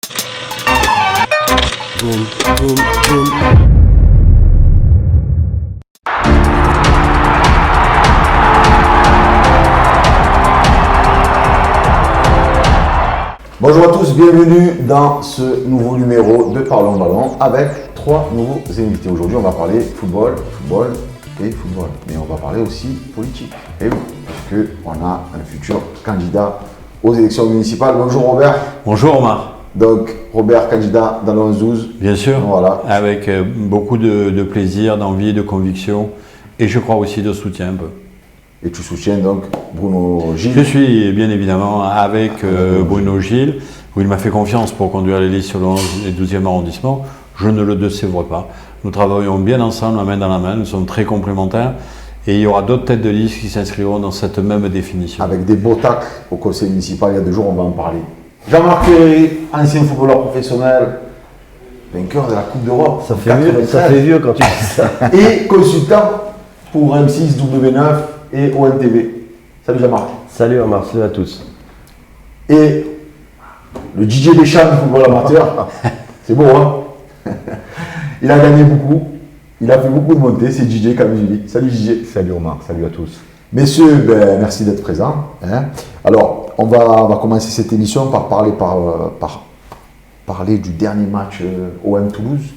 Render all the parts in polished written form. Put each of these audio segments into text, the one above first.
Boum, boum, boum. Bonjour à tous, bienvenue dans ce nouveau numéro de Parlons Ballon avec 3 nouveaux invités. Aujourd'hui, on va parler football et football. Mais on va parler aussi politique. Et oui, puisqu'on a un futur candidat aux élections municipales. Bonjour Robert. Bonjour Omar. Donc Robert, candidat dans le 11-12. Bien sûr, voilà. Avec beaucoup de plaisir, d'envie, de conviction et je crois aussi de soutien un peu. Et tu soutiens donc Bruno Gilles. Je suis bien évidemment avec Bruno Gilles, où il m'a fait confiance pour conduire les listes sur le 11 et 12e arrondissement. Je ne le décevrai pas. Nous travaillons bien ensemble, la main dans la main, nous sommes très complémentaires. Et il y aura d'autres têtes de liste qui s'inscriront dans cette même définition. Avec des beaux tacles au conseil municipal, il y a 2 jours, on va en parler. Jean-Marc Ferry, ancien footballeur professionnel, vainqueur de la Coupe d'Europe. Ça fait vieux quand tu dis ça. Et consultant pour M6, W9 et ONTV. Salut Jean-Marc. Salut Omar, salut à tous. Et le DJ Deschamps du football amateur, c'est beau hein. Il a gagné beaucoup, il a fait beaucoup de montées, c'est DJ Kamizuli. Salut DJ. Salut Omar, salut à tous. Messieurs, merci d'être présents. Hein. Alors, on va commencer cette émission par parler du dernier match OM Toulouse,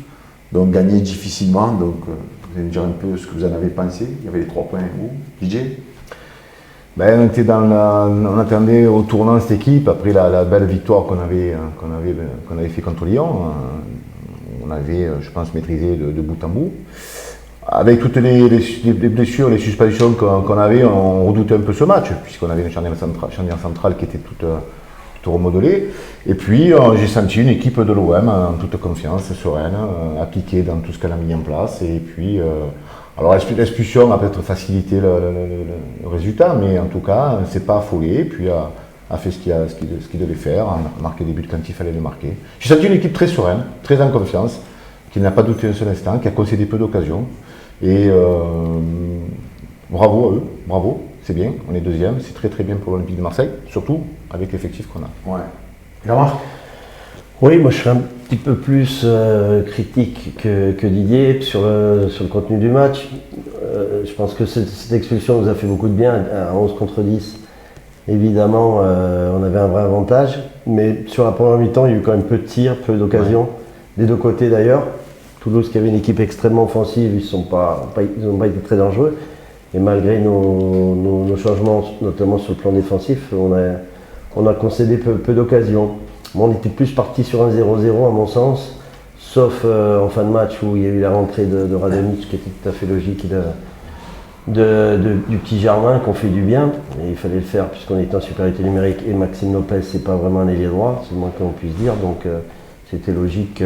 donc gagné difficilement. Donc, vous allez me dire un peu ce que vous en avez pensé. Il y avait les 3 points où DJ? On attendait au tournant cette équipe après la belle victoire qu'on avait fait contre Lyon. On avait, je pense, maîtrisé de bout en bout. Avec toutes les blessures, les suspensions qu'on avait, on redoutait un peu ce match, puisqu'on avait une charnière centrale qui était toute remodelée. Et puis, j'ai senti une équipe de l'OM en toute confiance, sereine, appliquée dans tout ce qu'elle a mis en place. Et puis, alors l'expulsion a peut-être facilité le résultat, mais en tout cas, on ne s'est pas affolé. Et puis, a fait ce qu'il devait faire, a marqué des buts quand il fallait les marquer. J'ai senti une équipe très sereine, très en confiance, qui n'a pas douté un seul instant, qui a concédé peu d'occasions. Et bravo à eux, bravo, c'est bien, on est 2e, c'est très très bien pour l'Olympique de Marseille, surtout avec l'effectif qu'on a. Ouais. Jean-Marc? Oui, moi je serais un petit peu plus critique que Didier sur le contenu du match. Je pense que cette expulsion nous a fait beaucoup de bien, à 11 contre 10. Évidemment, on avait un vrai avantage, mais sur la première mi-temps, il y a eu quand même peu de tirs, peu d'occasions, des deux côtés d'ailleurs. Toulouse, qui avait une équipe extrêmement offensive, ils n'ont pas été très dangereux. Et malgré nos changements, notamment sur le plan défensif, on a concédé peu d'occasions. Bon, on était plus parti sur un 0-0 à mon sens, sauf en fin de match où il y a eu la rentrée de Radonjic qui était tout à fait logique, du petit Germain qu'on fait du bien. Et il fallait le faire puisqu'on était en supériorité numérique et Maxime Lopez, c'est pas vraiment un ailier droit, c'est le moins qu'on puisse dire. Donc c'était logique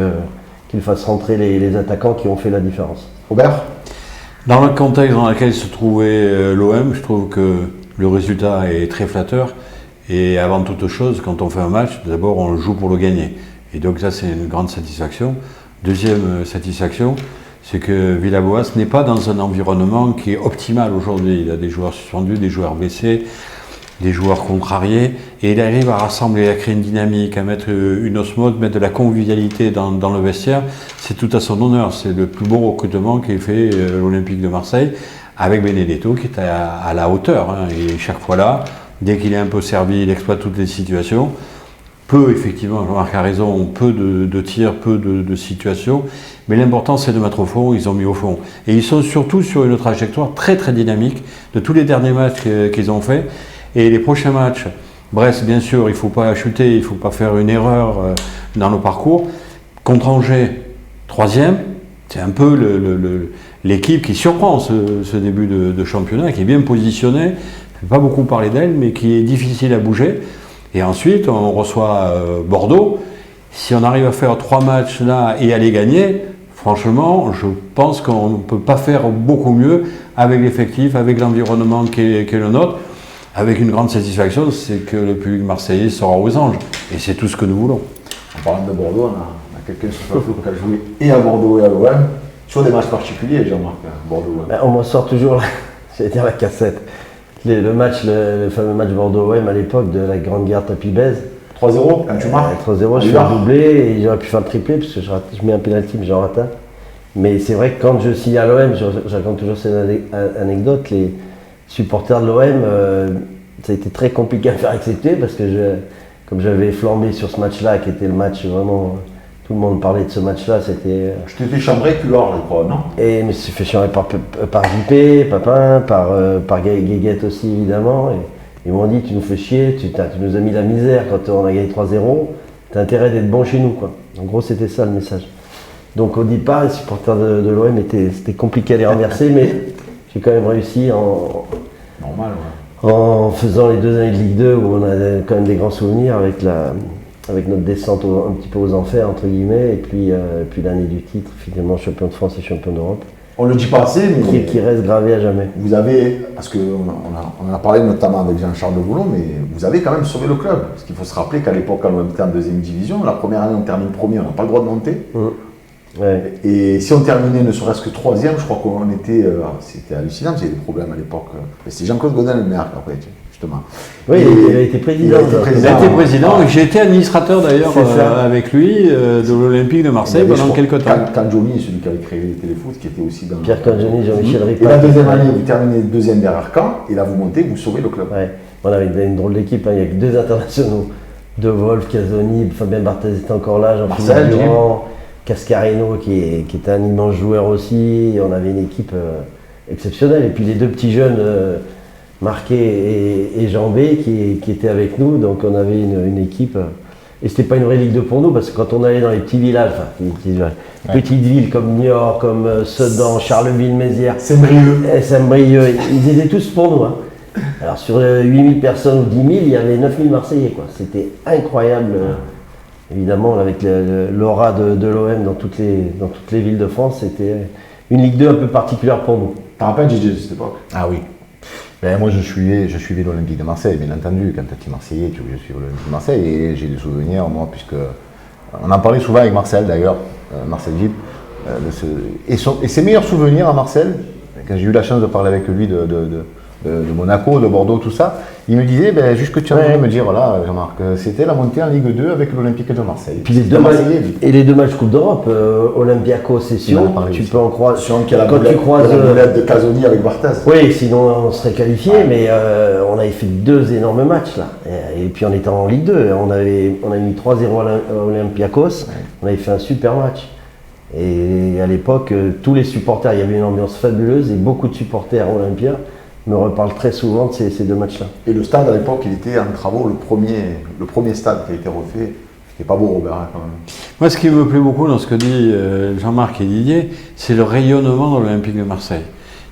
qu'il fasse rentrer les attaquants qui ont fait la différence. Robert? Dans le contexte dans lequel se trouvait l'OM, je trouve que le résultat est très flatteur. Et avant toute chose, quand on fait un match, d'abord on le joue pour le gagner. Et donc ça, c'est une grande satisfaction. Deuxième satisfaction, c'est que Villas-Boas n'est pas dans un environnement qui est optimal aujourd'hui. Il a des joueurs suspendus, des joueurs blessés, des joueurs contrariés, et il arrive à rassembler, à créer une dynamique, à mettre une osmose, mettre de la convivialité dans le vestiaire. C'est tout à son honneur. C'est le plus beau recrutement qu'ait fait l'Olympique de Marseille, avec Benedetto qui est à la hauteur. Hein. Et chaque fois là, dès qu'il est un peu servi, il exploite toutes les situations. Peu, effectivement, Jean-Marc a raison, peu de tirs, peu de situations. Mais l'important, c'est de mettre au fond. Ils ont mis au fond. Et ils sont surtout sur une trajectoire très très dynamique de tous les derniers matchs qu'ils ont fait. Et les prochains matchs, Brest, bien sûr, il ne faut pas chuter, il ne faut pas faire une erreur dans le parcours. Contre Angers, 3e, c'est un peu l'équipe qui surprend ce début de championnat, qui est bien positionnée. Je ne vais pas beaucoup parler d'elle, mais qui est difficile à bouger. Et ensuite, on reçoit Bordeaux. Si on arrive à faire 3 matchs là et à les gagner, franchement, je pense qu'on ne peut pas faire beaucoup mieux avec l'effectif, avec l'environnement qui est le nôtre. Avec une grande satisfaction, c'est que le public marseillais sera aux anges. Et c'est tout ce que nous voulons. En parlant de Bordeaux, on a quelqu'un sur le foot qui a joué et à Bordeaux et à l'OM. Sur des matchs particuliers, Jean-Marc, Bordeaux. On m'en sort toujours, j'allais dire la cassette. Le fameux match Bordeaux-OM à l'époque de la Grande Guerre Tapie-Bèze. 3-0, quand tu marques. 3-0, je fais un doublé et j'aurais pu faire le triplé parce que je mets un penalty mais j'en rate un. Mais c'est vrai que quand je signe à l'OM, je raconte toujours cette anecdote, les supporters de l'OM, ça a été très compliqué à faire accepter parce que comme j'avais flambé sur ce match-là, qui était le match vraiment, tout le monde parlait de ce match-là, c'était... Je t'ai fait chambrer Culor, je crois, non? Et je me suis fait chambrer par JP, Papin, par Guéguette aussi évidemment. Et ils m'ont dit, tu nous fais chier, tu nous as mis la misère quand on a gagné 3-0, t'as intérêt d'être bon chez nous, quoi. En gros, c'était ça le message. Donc au départ, les supporters de l'OM, c'était compliqué à les remercier, mais j'ai quand même réussi Normal, ouais. en faisant les 2 années de Ligue 2 où on a quand même des grands souvenirs avec notre descente un petit peu aux enfers, entre guillemets, et puis l'année du titre, finalement champion de France et champion d'Europe, On le dit pas assez, mais qui reste gravé à jamais. vous avez, parce qu'on en a parlé notamment avec Jean-Charles de Boulon, mais vous avez quand même sauvé le club. Parce qu'il faut se rappeler qu'à l'époque, quand on était en 2e division, la première année on termine premier, on n'a pas le droit de monter. Ouais. Et si on terminait ne serait-ce que 3e, je crois qu'on était. C'était hallucinant, il y avait des problèmes à l'époque. C'est Jean-Claude Godin le maire, après, justement. Oui, il a été président. Il a été président, j'ai été administrateur d'ailleurs avec lui de l'Olympique de Marseille pendant quelques temps. Cangioni, celui qui avait créé les téléfoot, qui était aussi dans. Pierre Cangioni, Jean-Michel Et Ripac. la 2e année, vous terminez 2e derrière Caen, et là vous montez, vous sauvez le club. Ouais. On avait une drôle d'équipe, hein. Il y a que 2 internationaux. De Wolf, Casoni, Fabien Barthez était encore là, Jean-Philippe Durand, Cascarino qui était un immense joueur aussi. Et on avait une équipe exceptionnelle. Et puis les 2 petits jeunes, Marquet et Jambé, qui étaient avec nous. Donc on avait une équipe. Et c'était pas une vraie Ligue 2 pour nous, parce que quand on allait dans les petits villages, petites villes comme Niort, comme Sedan, Charleville, Mézières, Saint-Brieuc, ils étaient tous pour nous. Hein. Alors sur 8000 personnes ou 10 000, il y avait 9000 Marseillais, quoi. C'était incroyable. Évidemment, avec l'aura de l'OM dans toutes les villes de France, c'était une Ligue 2 un peu particulière pour nous. T'as rappelles JJ de cette époque? Ah oui. Ben, moi, je suivais l'Olympique de Marseille, bien entendu. Quand tu es Marseillais, je suis l'Olympique de Marseille et j'ai des souvenirs, moi, puisque on en parlait souvent avec Marcel d'ailleurs, Marcel Gip, et ses meilleurs souvenirs à Marcel, quand j'ai eu la chance de parler avec lui de Monaco, de Bordeaux, tout ça, il me disait, ben, juste que tu as envie de me dire, voilà, Jean-Marc, c'était la montée en Ligue 2 avec l'Olympique de Marseille. Puis les 2 matchs Coupe d'Europe, Olympiakos et Sion, tu peux en croiser. Sion qui a la boulette de Casoni avec Barthez. Oui, sinon on serait qualifié, mais on avait fait 2 énormes matchs là. Et puis on était en Ligue 2, on avait mis 3-0 à Olympiakos, on avait fait un super match. Et à l'époque, tous les supporters, il y avait une ambiance fabuleuse et beaucoup de supporters à Olympia me reparle très souvent de ces 2 matchs-là. Et le stade à l'époque, il était en travaux, le premier stade qui a été refait. C'était pas beau, Robert, hein, quand même. Moi, ce qui me plaît beaucoup dans ce que dit Jean-Marc et Didier, c'est le rayonnement de l'Olympique de Marseille.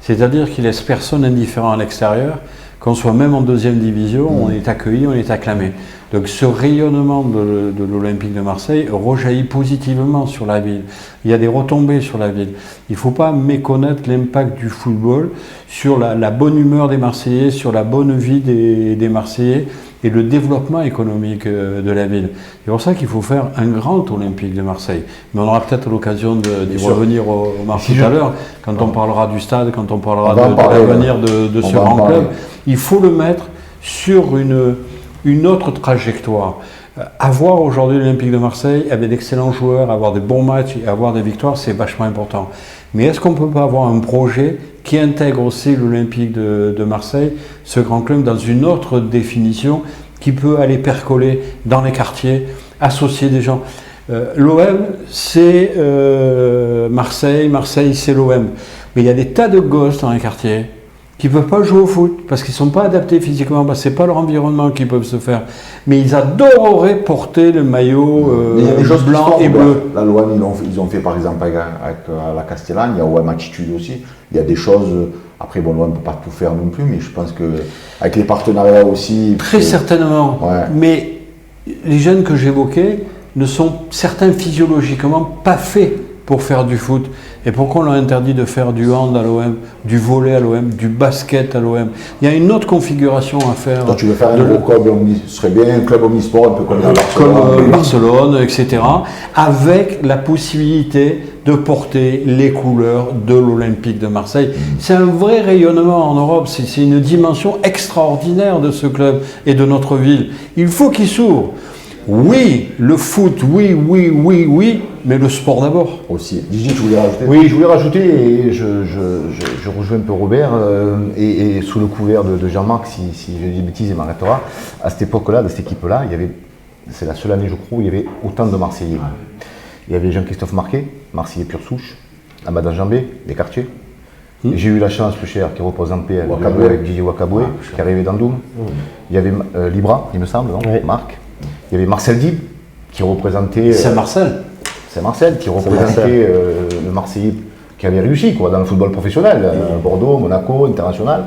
C'est-à-dire qu'il laisse personne indifférent à l'extérieur, qu'on soit même en 2e division, on est accueilli, on est acclamé. Donc ce rayonnement de l'Olympique de Marseille rejaillit positivement sur la ville. Il y a des retombées sur la ville. Il ne faut pas méconnaître l'impact du football sur la bonne humeur des Marseillais, sur la bonne vie des Marseillais et le développement économique de la ville. C'est pour ça qu'il faut faire un grand Olympique de Marseille. Mais on aura peut-être l'occasion d'y revenir au tout à l'heure, quand on parlera du stade, quand on parlera de l'avenir de ce grand club. Il faut le mettre sur une autre trajectoire. Avoir aujourd'hui l'Olympique de Marseille avec d'excellents joueurs, avoir des bons matchs et avoir des victoires, c'est vachement important. Mais est-ce qu'on ne peut pas avoir un projet qui intègre aussi l'Olympique de Marseille, ce grand club, dans une autre définition qui peut aller percoler dans les quartiers, associer des gens. L'OM, c'est Marseille, Marseille, c'est l'OM. Mais il y a des tas de gosses dans les quartiers qui ne peuvent pas jouer au foot parce qu'ils ne sont pas adaptés physiquement, parce que ce n'est pas leur environnement qu'ils peuvent se faire. Mais ils adoreraient porter le maillot blanc et bleu. La loi, ils ont fait par exemple avec la Castellane, il y a OM Attitude aussi. Il y a des choses, après bon, l'OM ne peut pas tout faire non plus, mais je pense qu'avec les partenariats aussi... Très certainement, ouais. Mais les jeunes que j'évoquais ne sont certains physiologiquement pas faits pour faire du foot. Et pourquoi on leur interdit de faire du hand à l'OM, du volley à l'OM, du basket à l'OM? Il y a une autre configuration à faire. Toi, tu veux faire un gros club, ce serait bien un club omnisport, un peu comme Barcelone, etc. Avec la possibilité de porter les couleurs de l'Olympique de Marseille. C'est un vrai rayonnement en Europe, c'est une dimension extraordinaire de ce club et de notre ville. Il faut qu'il s'ouvre. Oui, le foot, oui, mais le sport d'abord. Aussi. Gigi, tu voulais rajouter? Oui, je voulais rajouter, et je rejoins un peu Robert, et sous le couvert de Jean-Marc, si je dis des bêtises, il m'arrêtera, à cette époque-là, de cette équipe-là, c'est la seule année, je crois, où il y avait autant de Marseillais. Il y avait Jean-Christophe Marquet, Marseillais pure souche, Amadan Jambé, des quartiers. J'ai eu la chance, plus cher, qui représentait avec Didier Wakaboué, qui arrivait d'Andoum. Il y avait Libra, il me semble, non? Marc. Il y avait Marcel Dib, qui représentait. Saint-Marcel. Saint-Marcel, qui représentait le Marseillais qui avait réussi dans le football professionnel, Bordeaux, Monaco, international.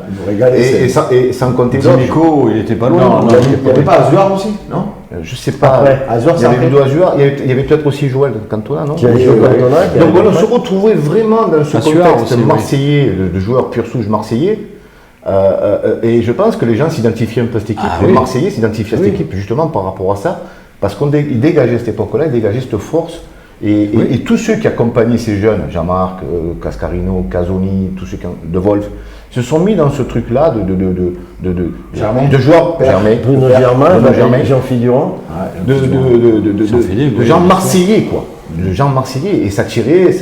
Et sans compter d'autres. Dimeco, il était pas loin. Non, il n'y avait pas Azuar aussi, non? Je sais pas. Azuar, il y avait Ludo Azuar, il y avait peut-être aussi Joël Cantona, non? Qui a joué au Cantona. Donc on se retrouvait vraiment dans ce contexte aussi, marseillais, de joueurs pur souche marseillais. Et je pense que les gens s'identifiaient un peu à cette équipe. Les Marseillais s'identifiaient à cette équipe justement par rapport à ça, parce qu'ils dégageaient à cette époque-là, ils dégageaient cette force. Et tous ceux qui accompagnaient ces jeunes, Jean-Marc, Cascarino, Casoni, tous ceux de Wolf, se sont mis dans ce truc-là de joueurs, Bruno Germain, Jean-Philippe Durand, de gens marseillais, quoi. De gens marseillais, et ça tirait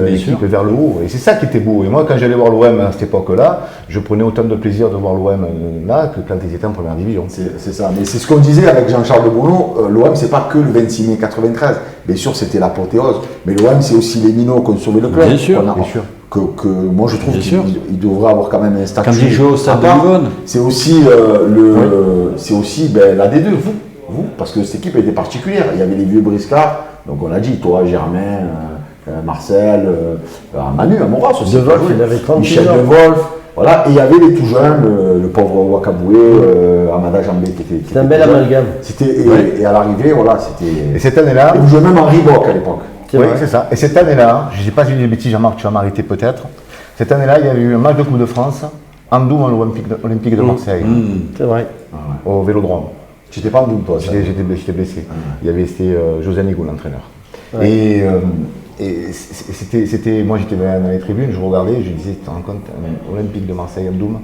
l'équipe vers le haut. Et c'est ça qui était beau. Et moi, quand j'allais voir l'OM à cette époque-là, je prenais autant de plaisir de voir l'OM là que quand ils étaient en première division. C'est ça. Mais c'est ce qu'on disait avec Jean-Charles de Boulon. L'OM, c'est pas que le 26 mai 93. Bien sûr, c'était l'apothéose. Mais l'OM, c'est aussi les minots qui ont sauvé le club. Bien sûr. Que moi, je trouve qu'il devrait avoir quand même un statut. Quand il joue au stade de Livonne. C'est aussi la D2, vous, parce que cette équipe était particulière. Il y avait les vieux briscards. Donc on a dit, toi, Germain, Marcel, Manu, Amoras aussi. De Wolf, il avait 36 Michel ans. De Wolf. Voilà, et il y avait les tout jeunes, le pauvre Wakaboué, Amada Jambé qui était. C'est un bel amalgame. Et à l'arrivée, voilà, c'était. Et cette année-là. Et vous jouez même en Reebok à l'époque. Oui, c'est ça. Et cette année-là, je ne sais pas si j'ai des bêtises, Jean-Marc, tu vas m'arrêter peut-être. Cette année-là, il y avait eu un match de Coupe de France, Andoum à l'Olympique de Marseille, C'est vrai. au Vélodrome. Tu n'étais pas en Doum, toi. J'étais blessé. Il y avait José Nigo, l'entraîneur. Ouais. Et c'était, moi j'étais dans les tribunes, je regardais, je disais, tu te rends compte, un Olympique de Marseille, Andoum,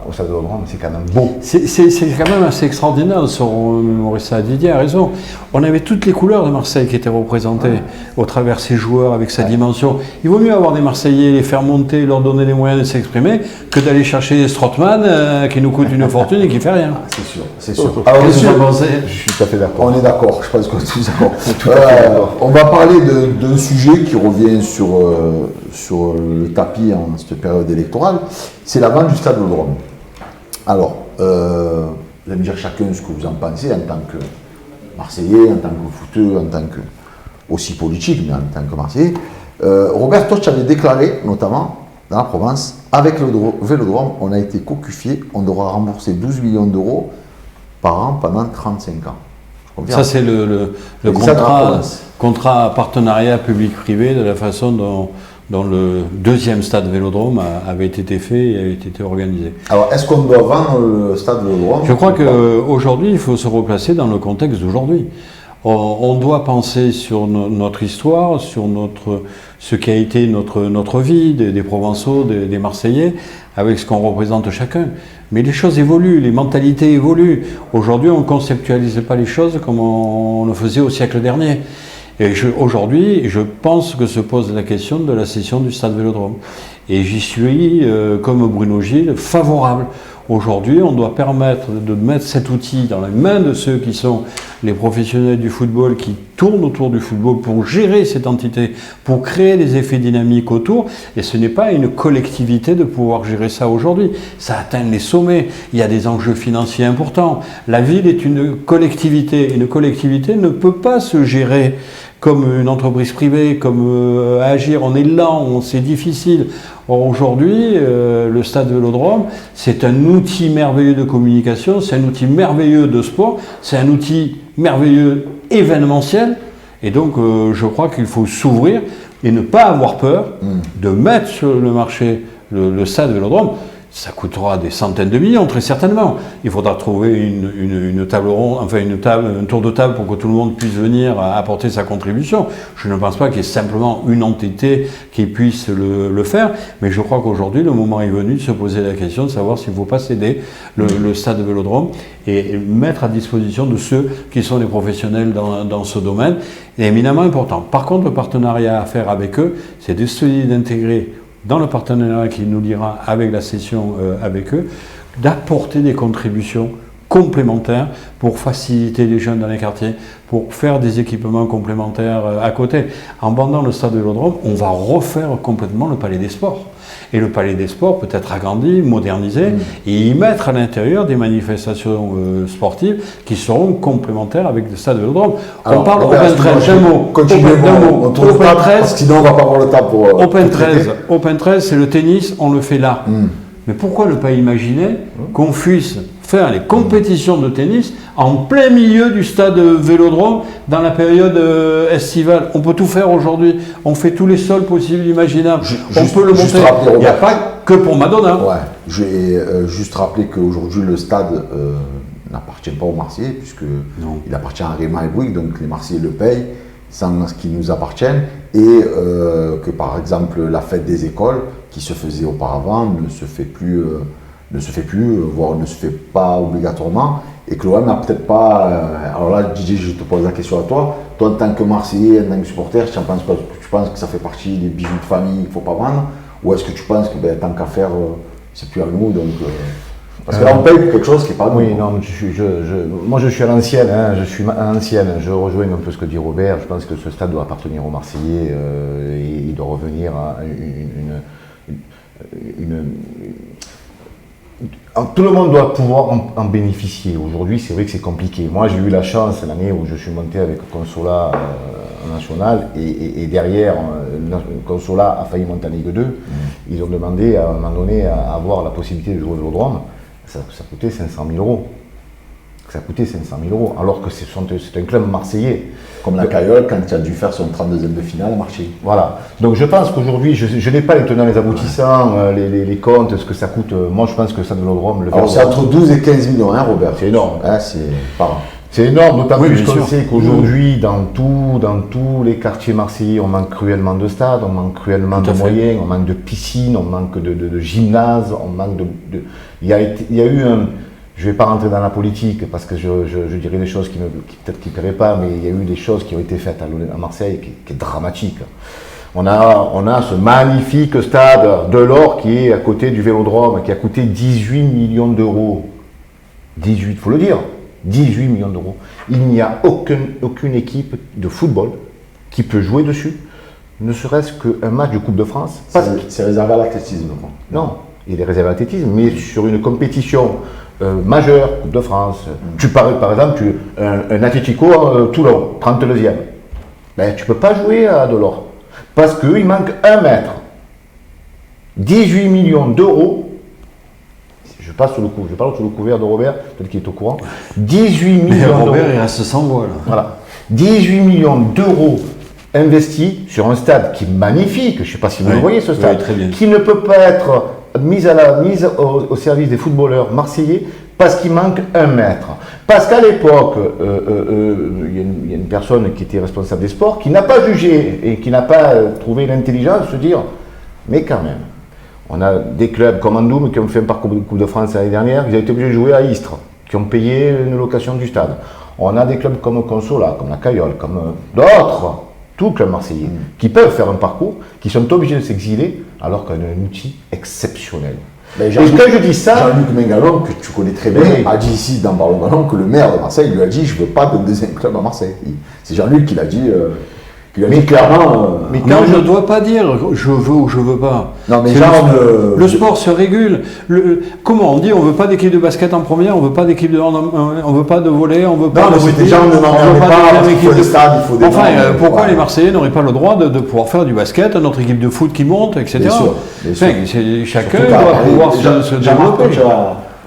au stade de Vélodrome, c'est quand même beau. C'est quand même assez extraordinaire de se remémorer ça. Didier a raison. On avait toutes les couleurs de Marseille qui étaient représentées au travers ses joueurs, avec sa dimension. Il vaut mieux avoir des Marseillais, les faire monter, leur donner les moyens de s'exprimer, que d'aller chercher des Strootman qui nous coûtent une fortune et qui ne fait rien. C'est sûr. Alors, qu'est-ce que vous pensez ? Je suis tout à fait d'accord. On est d'accord, je pense qu'on est tous d'accord. On va parler d'un sujet qui revient sur le tapis en cette période électorale, c'est la vente du stade Vélodrome. Alors, vous allez me dire chacun ce que vous en pensez en tant que Marseillais, en tant que footeux, en tant que aussi politique, mais en tant que Marseillais. Robert, toi tu avais déclaré, notamment dans la Provence, avec le Vélodrome, on a été cocufié, on devra rembourser 12 millions d'euros par an pendant 35 ans. Ça, c'est le contrat partenariat public-privé de la façon dont le deuxième stade Vélodrome avait été fait et avait été organisé. Alors, est-ce qu'on doit vendre le stade Vélodrome ? Je crois qu'aujourd'hui, il faut se replacer dans le contexte d'aujourd'hui. On doit penser sur notre histoire, sur ce qui a été notre vie, des Provençaux, des Marseillais, avec ce qu'on représente chacun. Mais les choses évoluent, les mentalités évoluent. Aujourd'hui, on ne conceptualise pas les choses comme on le faisait au siècle dernier. Et aujourd'hui, je pense que se pose la question de la cession du stade Vélodrome. Et j'y suis, comme Bruno Gilles, favorable. Aujourd'hui, on doit permettre de mettre cet outil dans les mains de ceux qui sont les professionnels du football, qui tournent autour du football pour gérer cette entité, pour créer des effets dynamiques autour. Et ce n'est pas une collectivité de pouvoir gérer ça aujourd'hui. Ça atteint les sommets. Il y a des enjeux financiers importants. La ville est une collectivité. Une collectivité ne peut pas se gérer comme une entreprise privée, comme agir. On est lent, c'est difficile. Or aujourd'hui, le stade Vélodrome, c'est un outil merveilleux de communication, c'est un outil merveilleux de sport, c'est un outil merveilleux événementiel. Et donc, je crois qu'il faut s'ouvrir et ne pas avoir peur de mettre sur le marché le stade Vélodrome. ça coûtera des centaines de millions, très certainement. Il faudra trouver une table ronde, enfin un tour de table pour que tout le monde puisse venir apporter sa contribution. Je ne pense pas qu'il y ait simplement une entité qui puisse le faire, mais je crois qu'aujourd'hui, le moment est venu de se poser la question de savoir s'il ne faut pas céder le stade de Vélodrome et mettre à disposition de ceux qui sont des professionnels dans ce domaine. C'est éminemment important. Par contre, le partenariat à faire avec eux, c'est d'intégrer dans le partenariat qui nous liera avec la session avec eux, d'apporter des contributions complémentaires pour faciliter les jeunes dans les quartiers, pour faire des équipements complémentaires à côté. En vendant le stade de Vélodrome, on va refaire complètement le palais des sports. Et le palais des sports peut être agrandi, modernisé, et y mettre à l'intérieur des manifestations sportives qui seront complémentaires avec le stade de Vélodrome. Alors, on parle Robert, Open 13, d'un mot. on tourne le table, parce que sinon on va pas avoir le temps pour... Open 13, Open 13, c'est le tennis, on le fait là. Mais pourquoi ne pas imaginer qu'on puisse faire les compétitions de tennis en plein milieu du stade Vélodrome dans la période estivale? On peut tout faire aujourd'hui. On fait tous les sols possibles, imaginables. On peut le monter. Il n'y a pas que pour Madonna. Ouais, je vais juste rappeler qu'aujourd'hui le stade n'appartient pas aux Marseillais, puisqu'il appartient à Réma et Bouygues, donc les Marseillais le payent sans ce qui nous appartienne, et que par exemple la fête des écoles qui se faisait auparavant ne se fait plus, voire ne se fait pas obligatoirement, et que l'OM n'a peut-être pas... alors là, Didier, je te pose la question à toi. Toi, en tant que Marseillais, en tant que supporter, tu penses que ça fait partie des bijoux de famille qu'il ne faut pas vendre, ou est-ce que tu penses que tant qu'à faire, c'est plus à nous, donc... Parce que là, on paye pour quelque chose qui n'est pas à nous. Oui, non, moi je suis à l'ancienne, je rejoins un peu ce que dit Robert. Je pense que ce stade doit appartenir aux Marseillais et il doit revenir à tout le monde doit pouvoir en bénéficier. Aujourd'hui, c'est vrai que c'est compliqué. Moi, j'ai eu la chance l'année où je suis monté avec Consola national et derrière, Consola a failli monter en Ligue 2. Ils ont demandé à un moment donné à avoir la possibilité de jouer au Vélodrome. Ça coûtait 500 000 euros. Ça coûtait 500 000 euros, alors que c'est un club marseillais. Comme la Caïole, quand il a dû faire son 32e de finale à Marseille. Voilà. Donc je pense qu'aujourd'hui, je n'ai pas les tenants, les aboutissants, les comptes, ce que ça coûte. Moi, je pense que ça de Vélodrome... Alors c'est entre 12 et 15 millions, hein, Robert? C'est énorme. Hein, c'est énorme, d'autant plus qu'on sait qu'aujourd'hui, dans tous les quartiers marseillais, on manque cruellement de stades, on manque cruellement de moyens, on manque de piscines, on manque de gymnases, on manque de... Il y a eu un... Je ne vais pas rentrer dans la politique parce que je dirais des choses qui peut-être qui ne plairaient pas, mais il y a eu des choses qui ont été faites à Marseille qui est dramatique. On a ce magnifique stade de l'Or qui est à côté du Vélodrome, qui a coûté 18 millions d'euros. 18, il faut le dire, 18 millions d'euros. Il n'y a aucune équipe de football qui peut jouer dessus, ne serait-ce qu'un match de Coupe de France. C'est réservé à l'athlétisme. Non, il est réservé à l'athlétisme, mais sur une compétition majeure, Coupe de France. Tu parles par exemple, un Atlético Toulon, 32e. Ben, tu ne peux pas jouer à Delors, parce qu'il manque 1 mètre. 18 millions d'euros. Je parle sous le couvert de Robert, peut-être qu'il est au courant. 18 millions d'euros. Robert, il reste sans voix là. Voilà. 18 millions d'euros investis sur un stade qui est magnifique. Je ne sais pas si vous le voyez, ce stade, très bien. Qui ne peut pas être mise au service des footballeurs marseillais parce qu'il manque 1 mètre. Parce qu'à l'époque, il y a une personne qui était responsable des sports qui n'a pas jugé et qui n'a pas trouvé l'intelligence de se dire mais quand même, on a des clubs comme Andoum qui ont fait un parcours de Coupe de France l'année dernière, ils ont été obligés de jouer à Istres, qui ont payé une location du stade. On a des clubs comme Consola, comme la Caïole, comme d'autres, tous clubs marseillais, qui peuvent faire un parcours, qui sont obligés de s'exiler, alors qu'on a un outil exceptionnel. Et quand je dis ça... Jean-Luc Mengalon, que tu connais très bien, a dit ici dans Ballon Ballon que le maire de Marseille lui a dit « je ne veux pas de deuxième club à Marseille ». C'est Jean-Luc qui l'a dit... Mais clairement... mais non, je ne dois pas dire je veux ou je veux pas. Non, mais le sport se régule. Comment on dit on veut pas d'équipe de basket en première, on veut pas d'équipe de on veut pas de volley, on veut pas de rugby, déjà on ne m'emmerde pas parce qu'il faut des stades, il faut des enfin, pourquoi les Marseillais n'auraient pas le droit de pouvoir faire du basket, notre équipe de foot qui monte, etc. Bien sûr. Enfin, chacun doit pouvoir se développer.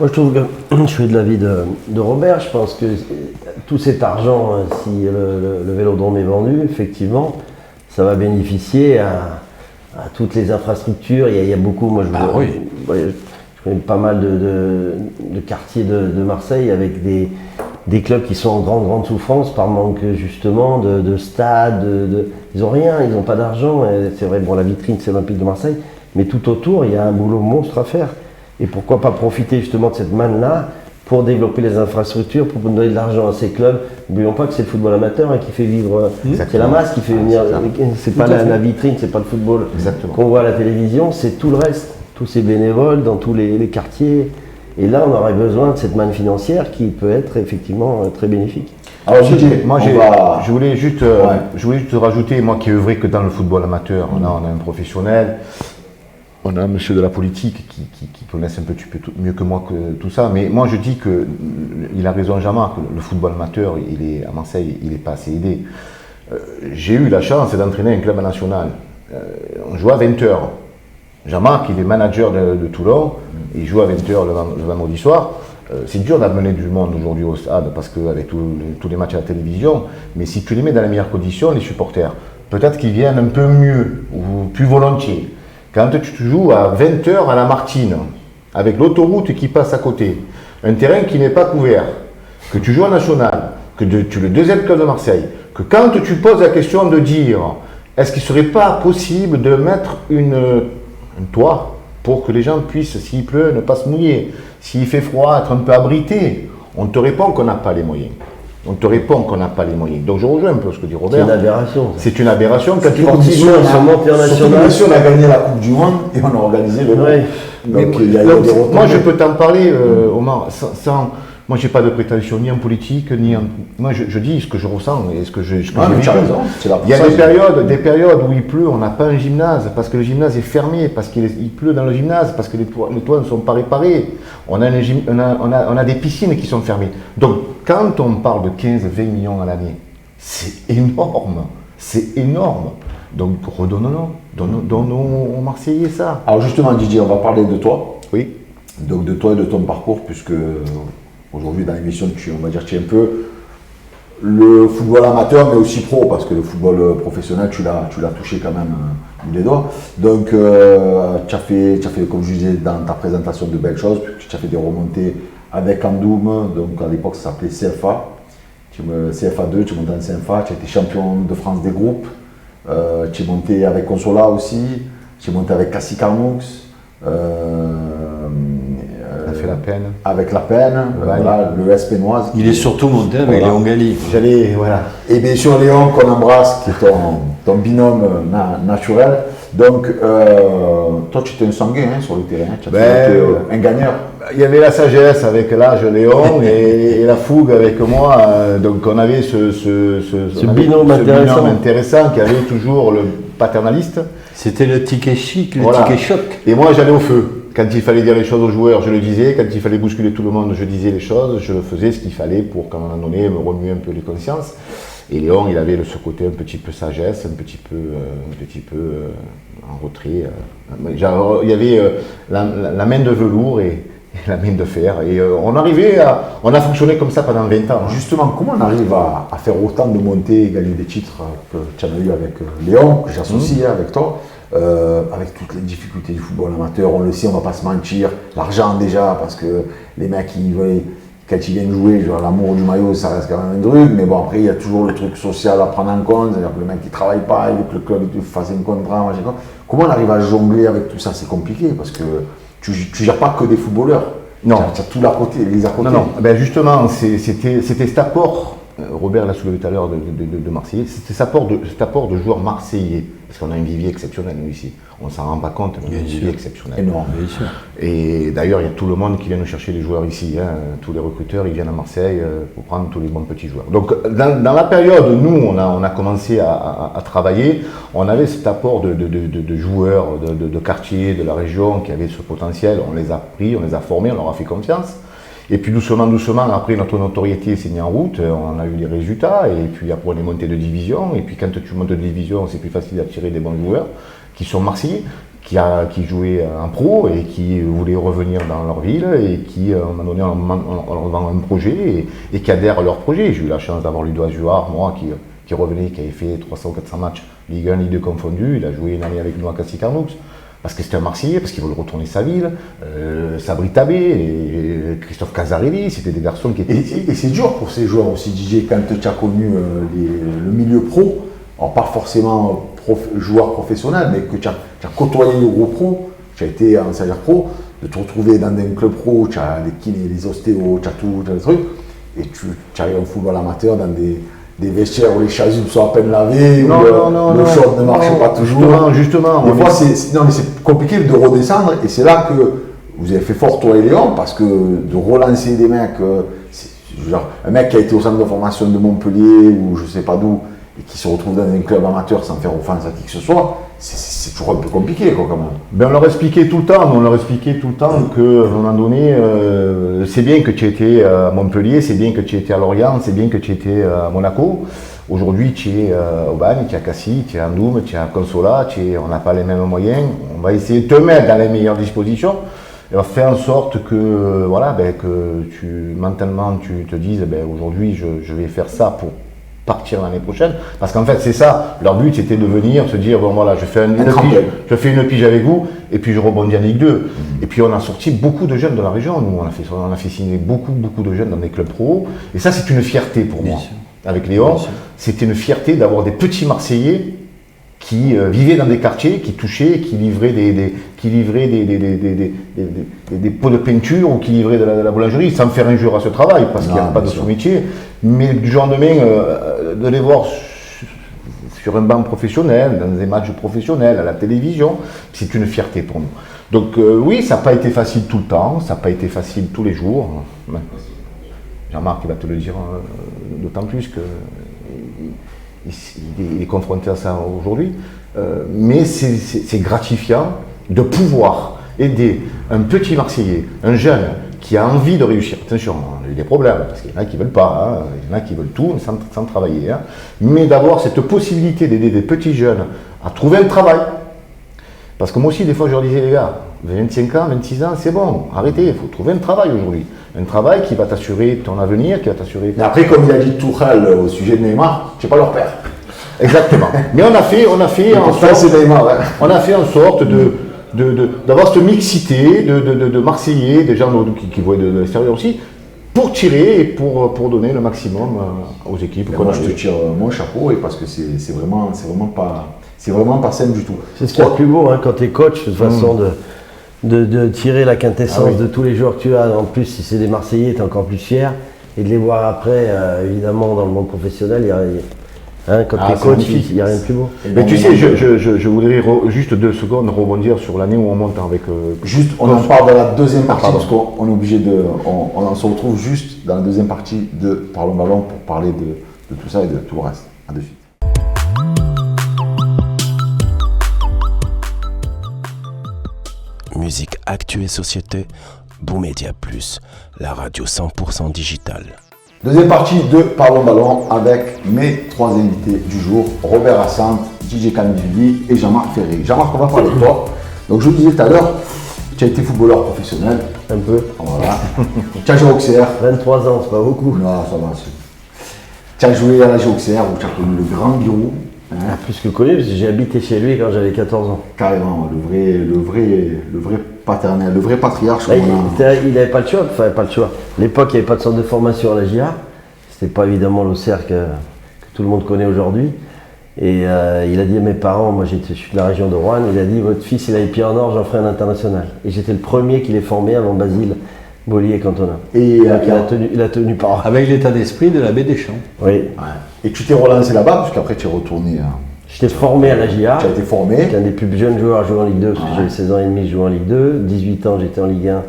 Moi, je trouve que je suis de l'avis de Robert. Je pense que tout cet argent, si le Vélodrome est vendu, effectivement, ça va bénéficier à toutes les infrastructures. Il y a beaucoup, moi, je je connais pas mal de quartiers de Marseille avec des clubs qui sont en grande souffrance par manque justement de stades, ils n'ont rien, ils n'ont pas d'argent. C'est vrai, bon, la vitrine c'est l'Olympique de Marseille, mais tout autour il y a un boulot monstre à faire. Et pourquoi pas profiter justement de cette manne-là pour développer les infrastructures, pour donner de l'argent à ces clubs. N'oublions pas que c'est le football amateur qui fait vivre, c'est la masse qui fait venir, c'est pas la vitrine, c'est pas le football qu'on voit à la télévision, c'est tout le reste, tous ces bénévoles dans tous les quartiers. Et là, on aurait besoin de cette manne financière qui peut être effectivement très bénéfique. Alors Didier, je voulais juste rajouter, moi qui œuvrais que dans le football amateur, on a un professionnel, on a un monsieur de la politique qui connaisse un petit peu mieux que moi que tout ça, mais moi je dis qu'il a raison Jean-Marc, le football amateur, à Marseille, il n'est pas assez aidé. J'ai eu la chance d'entraîner un club national. On jouait à 20h. Jean-Marc, il est manager de Toulon, il joue à 20h le vendredi soir. C'est dur d'amener du monde aujourd'hui au stade parce qu'avec tous les matchs à la télévision, mais si tu les mets dans les meilleures conditions, les supporters, peut-être qu'ils viennent un peu mieux ou plus volontiers. Quand tu joues à 20h à la Martine, avec l'autoroute qui passe à côté, un terrain qui n'est pas couvert, que tu joues en national, que tu es le deuxième club de Marseille, que quand tu poses la question de dire est-ce qu'il ne serait pas possible de mettre un toit pour que les gens puissent, s'il pleut, ne pas se mouiller, s'il fait froid, être un peu abrités, on te répond qu'on n'a pas les moyens. On te répond qu'on n'a pas les moyens. Donc je rejoins un peu ce que dit Robert. C'est une aberration. C'est une aberration. Quand tu continues à monter en national. on a gagné la Coupe du Monde et on a organisé le ouais. Donc, moi je peux t'en parler, Omar, moi j'ai pas de prétention ni en politique, ni en... Moi je dis ce que je ressens et ce que j'ai vécu. Il y a des périodes où il pleut, on n'a pas un gymnase, parce que le gymnase est fermé, parce qu'il pleut dans le gymnase, parce que les toits ne sont pas réparés. On a des piscines qui sont fermées. Donc quand on parle de 15-20 millions à l'année, c'est énorme. C'est énorme. Donc donnons aux Marseillais ça. Alors justement Didier, on va parler de toi. Oui. Donc de toi et de ton parcours, puisque aujourd'hui dans l'émission, on va dire tu es un peu le football amateur, mais aussi pro, parce que le football professionnel, tu l'as touché quand même des doigts. Donc tu as fait, comme je disais dans ta présentation, de belles choses, tu as fait des remontées avec Andoum, donc à l'époque ça s'appelait CFA. CFA2, tu es monté en CFA, tu as été champion de France des groupes. Tu es monté avec Consola aussi, tu es monté avec Cassie Carnoux, fait la peine. Avec la peine, voilà, le S Pénoise. Il est surtout monté avec Léon Galli. Voilà. Et bien sûr Léon qu'on embrasse, qui est ton binôme naturel. Donc toi tu étais un sanguin sur le terrain, tu as été un gagneur. Il y avait la sagesse avec l'âge Léon et la fougue avec moi, donc on avait ce binôme intéressant qui avait toujours le paternaliste. C'était le ticket chic, le ticket choc. Et moi j'allais au feu. Quand il fallait dire les choses aux joueurs, je le disais. Quand il fallait bousculer tout le monde, je disais les choses. Je faisais ce qu'il fallait pour qu'à un moment donné, me remuer un peu les consciences. Et Léon, il avait ce côté un petit peu sagesse, un petit peu en retrait. Il y avait la main de velours et la main de fer. Et on a fonctionné comme ça pendant 20 ans. Justement, comment on arrive à faire autant de montées et gagner des titres que tu as eu avec Léon, que j'associe avec toi, avec toutes les difficultés du football amateur, on le sait, on ne va pas se mentir, l'argent déjà, parce que les mecs quand ils viennent jouer, genre l'amour du maillot, ça reste quand même un truc, mais bon après il y a toujours le truc social à prendre en compte, c'est-à-dire que le mec il ne travaille pas, il veut que le club il fasse un contrat, machin. Comment on arrive à jongler avec tout ça? C'est compliqué, parce que tu ne gères pas que des footballeurs. Non. Tu as tout les à côté. Non. Ben justement, c'était cet apport, Robert l'a soulevé tout à l'heure, de Marseillais, c'était cet apport de joueurs marseillais. Parce qu'on a un vivier exceptionnel, nous, ici. On ne s'en rend pas compte, mais on a un vivier exceptionnel. Énorme. Bien sûr. Et d'ailleurs, il y a tout le monde qui vient nous chercher les joueurs ici. Tous les recruteurs, ils viennent à Marseille pour prendre tous les bons petits joueurs. Donc, dans la période où nous, on a commencé à travailler, on avait cet apport de joueurs de quartier, de la région, qui avaient ce potentiel. On les a pris, on les a formés, on leur a fait confiance. Et puis doucement, après notre notoriété s'est mise en route, on a eu les résultats, et puis après on est monté de division, et puis quand tu montes de division, c'est plus facile d'attirer des bons joueurs qui sont marseillais, qui jouaient en pro et qui voulaient revenir dans leur ville, et qui, à un moment donné, on leur vend un projet, et qui adhèrent à leur projet. J'ai eu la chance d'avoir Ludo Azuar, moi, qui revenait, qui avait fait 300 ou 400 matchs, Ligue 1, Ligue 2 confondus, il a joué une année avec nous à Cassis Carnoux. parce que c'était un Marseillais, parce qu'il voulait retourner sa ville, Sabri Tabé, et Christophe Casarelli, c'était des garçons qui étaient ici. Et c'est dur pour ces joueurs aussi, DJ, quand tu as connu le milieu pro, alors pas forcément joueur professionnel, mais que tu as côtoyé le gros pro, tu as été en salaire pro, de te retrouver dans un club pro, tu as les kinés, les ostéos, tu as tout, tu as des trucs, et tu arrives en football amateur dans des vestiaires où les chasubles sont à peine lavés, où le short ne marche pas toujours. Justement. Des fois, c'est compliqué de redescendre, et c'est là que vous avez fait fort, toi et Léon, parce que de relancer des mecs, genre un mec qui a été au centre de formation de Montpellier, ou je sais pas d'où, et qui se retrouve dans un club amateur sans faire offense à qui que ce soit, c'est toujours un peu compliqué, quoi, quand même. Ben, on leur expliquait tout le temps qu'à un moment donné, c'est bien que tu étais à Montpellier, c'est bien que tu étais à Lorient, c'est bien que tu étais à Monaco. Aujourd'hui, tu es au Bagne, tu es à Cassis, tu es à Andoum, tu es à Consola, on n'a pas les mêmes moyens. On va essayer de te mettre dans les meilleures dispositions. Et on va faire en sorte que, que mentalement, tu te dises, aujourd'hui, je vais faire ça pour partir l'année prochaine, parce qu'en fait c'est ça, leur but c'était de venir se dire bon voilà, je fais une pige avec vous et puis je rebondis en Ligue 2. Et puis on a sorti beaucoup de jeunes de la région, nous on a fait signer beaucoup de jeunes dans des clubs pro, et ça c'est une fierté pour moi. Avec Léon, c'était une fierté d'avoir des petits Marseillais qui vivaient dans des quartiers, qui touchaient, qui livraient des pots de peinture ou qui livraient de la boulangerie sans faire injure à ce travail, parce qu'il n'y a pas de sous-métier. Mais du jour au lendemain, de les voir sur un banc professionnel, dans des matchs professionnels, à la télévision, c'est une fierté pour nous. Donc oui, ça n'a pas été facile tout le temps, ça n'a pas été facile tous les jours. Jean-Marc il va te le dire d'autant plus que il est confronté à ça aujourd'hui, mais c'est gratifiant de pouvoir aider un petit Marseillais, un jeune qui a envie de réussir. Attention, on a eu des problèmes, parce qu'il y en a qui ne veulent pas, il y en a qui veulent tout sans travailler, mais d'avoir cette possibilité d'aider des petits jeunes à trouver un travail. Parce que moi aussi, des fois, je leur disais, les gars, 25 ans, 26 ans, c'est bon, arrêtez, il faut trouver un travail aujourd'hui. Un travail qui va t'assurer ton avenir, qui va t'assurer... Mais après, comme il a dit Tourelle au sujet de Neymar, tu n'es pas leur père. Exactement. Mais on a fait en sorte d'avoir cette mixité de Marseillais, des gens qui voient de l'extérieur aussi, pour tirer et pour donner le maximum aux équipes. Moi, je te tire mon chapeau, et parce que c'est vraiment pas simple du tout. C'est ce qu'il y a de plus beau quand tu es coach, de façon de tirer la quintessence de tous les joueurs que tu as. En plus, si c'est des Marseillais, tu es encore plus fier. Et de les voir après, évidemment, dans le monde professionnel, quand tu es coach, il n'y a rien de plus beau. Mais tu sais, je voudrais juste 2 secondes rebondir sur l'année où on monte avec... on en parle dans la deuxième partie, parce qu'on est obligé on se retrouve juste dans la deuxième partie de Parlons Ballon pour parler de tout ça et de tout le reste. À de suite. Musique, actu et société, Boomedia Plus, la radio 100% digitale. Deuxième partie de Parlons Ballon avec mes 3 invités du jour, Robert Assante, DJ Camilli et Jean-Marc Ferré. Jean-Marc, on va parler de toi. Donc je vous disais tout à l'heure, tu as été footballeur professionnel. Un peu. Voilà. Tu as joué au Auxerre. 23 ans, c'est pas beaucoup. Non, ça va. Tu as joué à la Auxerre où tu as connu le grand Giroud. Plus que connu, parce que j'ai habité chez lui quand j'avais 14 ans. Carrément, le vrai paternel, le vrai patriarche. Là, il n'avait pas le choix, À l'époque, il n'y avait pas de centre de formation à la JA. C'était pas évidemment l'Auxerre que tout le monde connaît aujourd'hui. Et il a dit à mes parents, moi je suis de la région de Roanne, il a dit votre fils il a les pieds en or, j'en ferai un international. Et j'étais le premier qui l'ai formé avant Basile, Bollier et Cantona. Et il a tenu par. Avec l'état d'esprit de l'abbé Deschamps. Oui. Ouais. Et tu t'es relancé là-bas, parce qu'après tu es retourné. J'étais formé à la JA. Tu as été formé. J'étais un des plus jeunes joueurs à jouer en Ligue 2, parce que j'avais 16 ans et demi, je jouais en Ligue 2. 18 ans, j'étais en Ligue 1.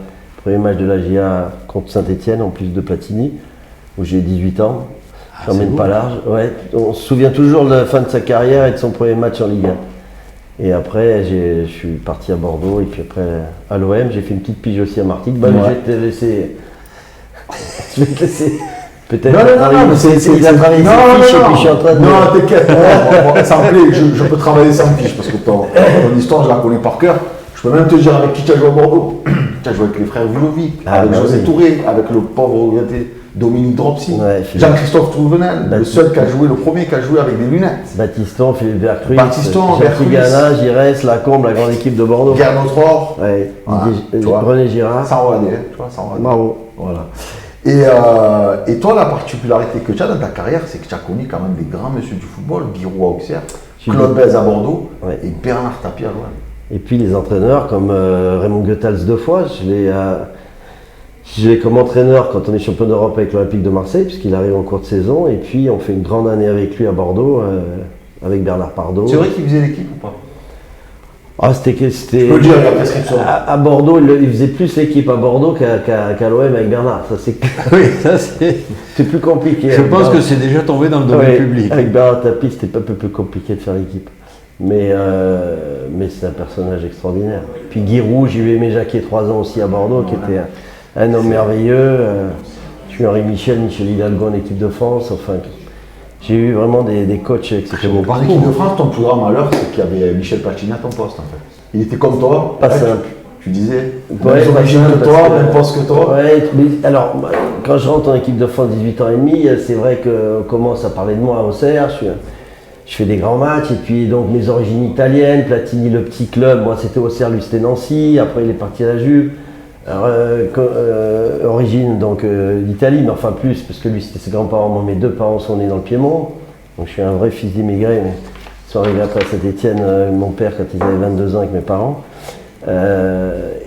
Premier match de la JA contre Saint-Etienne, en plus de Platini, où j'ai 18 ans. J'emmène pas large. Ouais. On se souvient toujours de la fin de sa carrière et de son premier match en Ligue 1. Et après, je suis parti à Bordeaux et puis après à l'OM. J'ai fait une petite pige aussi à Martigues. Je vais te laisser. Je vais te laisser. Peut-être. Non, mais c'est travailler sans fiche et puis je suis en train de. Non, t'inquiète. Ça me plaît. Je peux travailler sans fiche parce que ton histoire, je la connais par cœur. Je peux même te dire avec qui tu as joué à Bordeaux. Tu as joué avec les frères Vulovic, avec José Touré, avec le pauvre regretté Dominique Dropsy, Ouais, Jean-Christophe Trouvenel, le Baptiste. seul qui a joué, le premier qui a joué avec des lunettes. Baptiston, Philippe Vercruis, Baptiston, Jean-Pierre Vercruis. Tigana, Giresse, Lacombe, la grande équipe de Bordeaux. Gernot Rohr, Ouais, Voilà, Didier- tu vois. René Girard. sans regarder, tu vois, sans regarder. Bravo. Voilà. Et toi, la particularité que tu as dans ta carrière, c'est que tu as connu quand même des grands messieurs du football, Giroud à Auxerre, J'ai Claude vu. Bèze à Bordeaux Ouais. et Bernard Tapie à l'OM. Et puis les entraîneurs comme Raymond Goethals 2 fois, je l'ai comme entraîneur quand on est champion d'Europe avec l'Olympique de Marseille, puisqu'il arrive en cours de saison. Et puis on fait une grande année avec lui à Bordeaux, avec Bernard Pardo. C'est vrai qu'il faisait l'équipe ou pas? Ah, c'était. Je peux le dire, il y a prescription. À Bordeaux, il faisait plus l'équipe à Bordeaux qu'à l'OM avec Bernard. Ça, c'est Oui, ça c'est. c'est plus compliqué. Je Avec pense Bernard. que c'est déjà tombé dans le domaine Ouais, public. Avec Bernard Tapie, c'était un peu plus compliqué de faire l'équipe. Mais c'est un personnage extraordinaire. Puis Giroud, j'ai eu Aimé Jacquet 3 ans aussi à Bordeaux, qui était un homme merveilleux. J'ai eu Henri Michel Hidalgo en équipe de France. Enfin, j'ai eu vraiment des coachs exceptionnels. En équipe de France, ton plus grand malheur, c'est qu'il y avait Michel Platini à ton poste en fait. Il était comme toi. Pas ouais, simple. Tu disais, Ouais, même pas origine simple, que toi, parce que- même poste que toi. Ouais, mais alors, quand je rentre en équipe de France 18 ans et demi, c'est vrai qu'on commence à parler de moi à Auxerre. Je fais des grands matchs, et puis donc mes origines italiennes, Platini, le petit club, moi c'était Auxerre, lui c'était Nancy, après il est parti à la Juve. Alors, origine donc d'Italie, mais enfin plus, parce que lui c'était ses grands-parents, moi mes 2 parents sont nés dans le Piémont, donc je suis un vrai fils d'immigré, mais ils sont arrivés après à Saint-Étienne, mon père quand ils avaient 22 ans avec mes parents.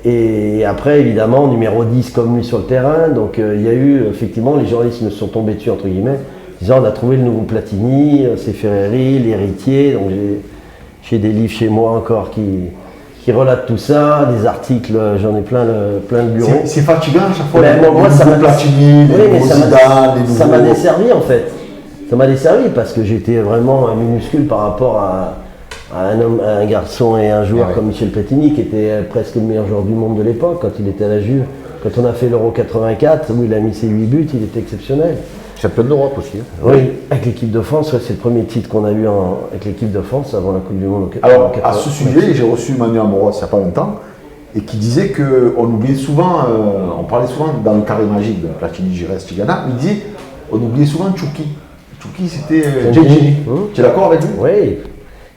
Et après, évidemment, numéro 10 comme lui sur le terrain. Donc il y a eu, effectivement, les journalistes me sont tombés dessus, entre guillemets, disant on a trouvé le nouveau Platini, c'est Ferreri, l'héritier. Donc j'ai des livres chez moi encore qui relatent tout ça, des articles, j'en ai plein le bureau. C'est fatigant à chaque fois. Ben, moi, ça m'a Platini, Oui, les mais nouveaux ça m'a- Zidane, les ça m'a nouveaux. desservi en fait. Ça m'a desservi parce que j'étais vraiment un minuscule par rapport à un homme, à un garçon et un joueur Ouais. comme Michel Platini qui était presque le meilleur joueur du monde de l'époque quand il était à la Juve. Quand on a fait l'Euro 84 où il a mis ses 8 buts, il était exceptionnel. Champion d'Europe aussi. Hein. Oui, avec l'équipe de France, ouais, c'est le premier titre qu'on a eu avec l'équipe de France avant la Coupe du Monde. Alors, à ce sujet, j'ai reçu Manuel Amoros il n'y a pas longtemps, et qui disait qu'on oubliait souvent, on parlait souvent dans le carré magique de Platini, Giresse, Tigana, mais il dit on oubliait souvent Tchouki. Tchouki, c'était Gengini. Tu es d'accord avec lui? Oui,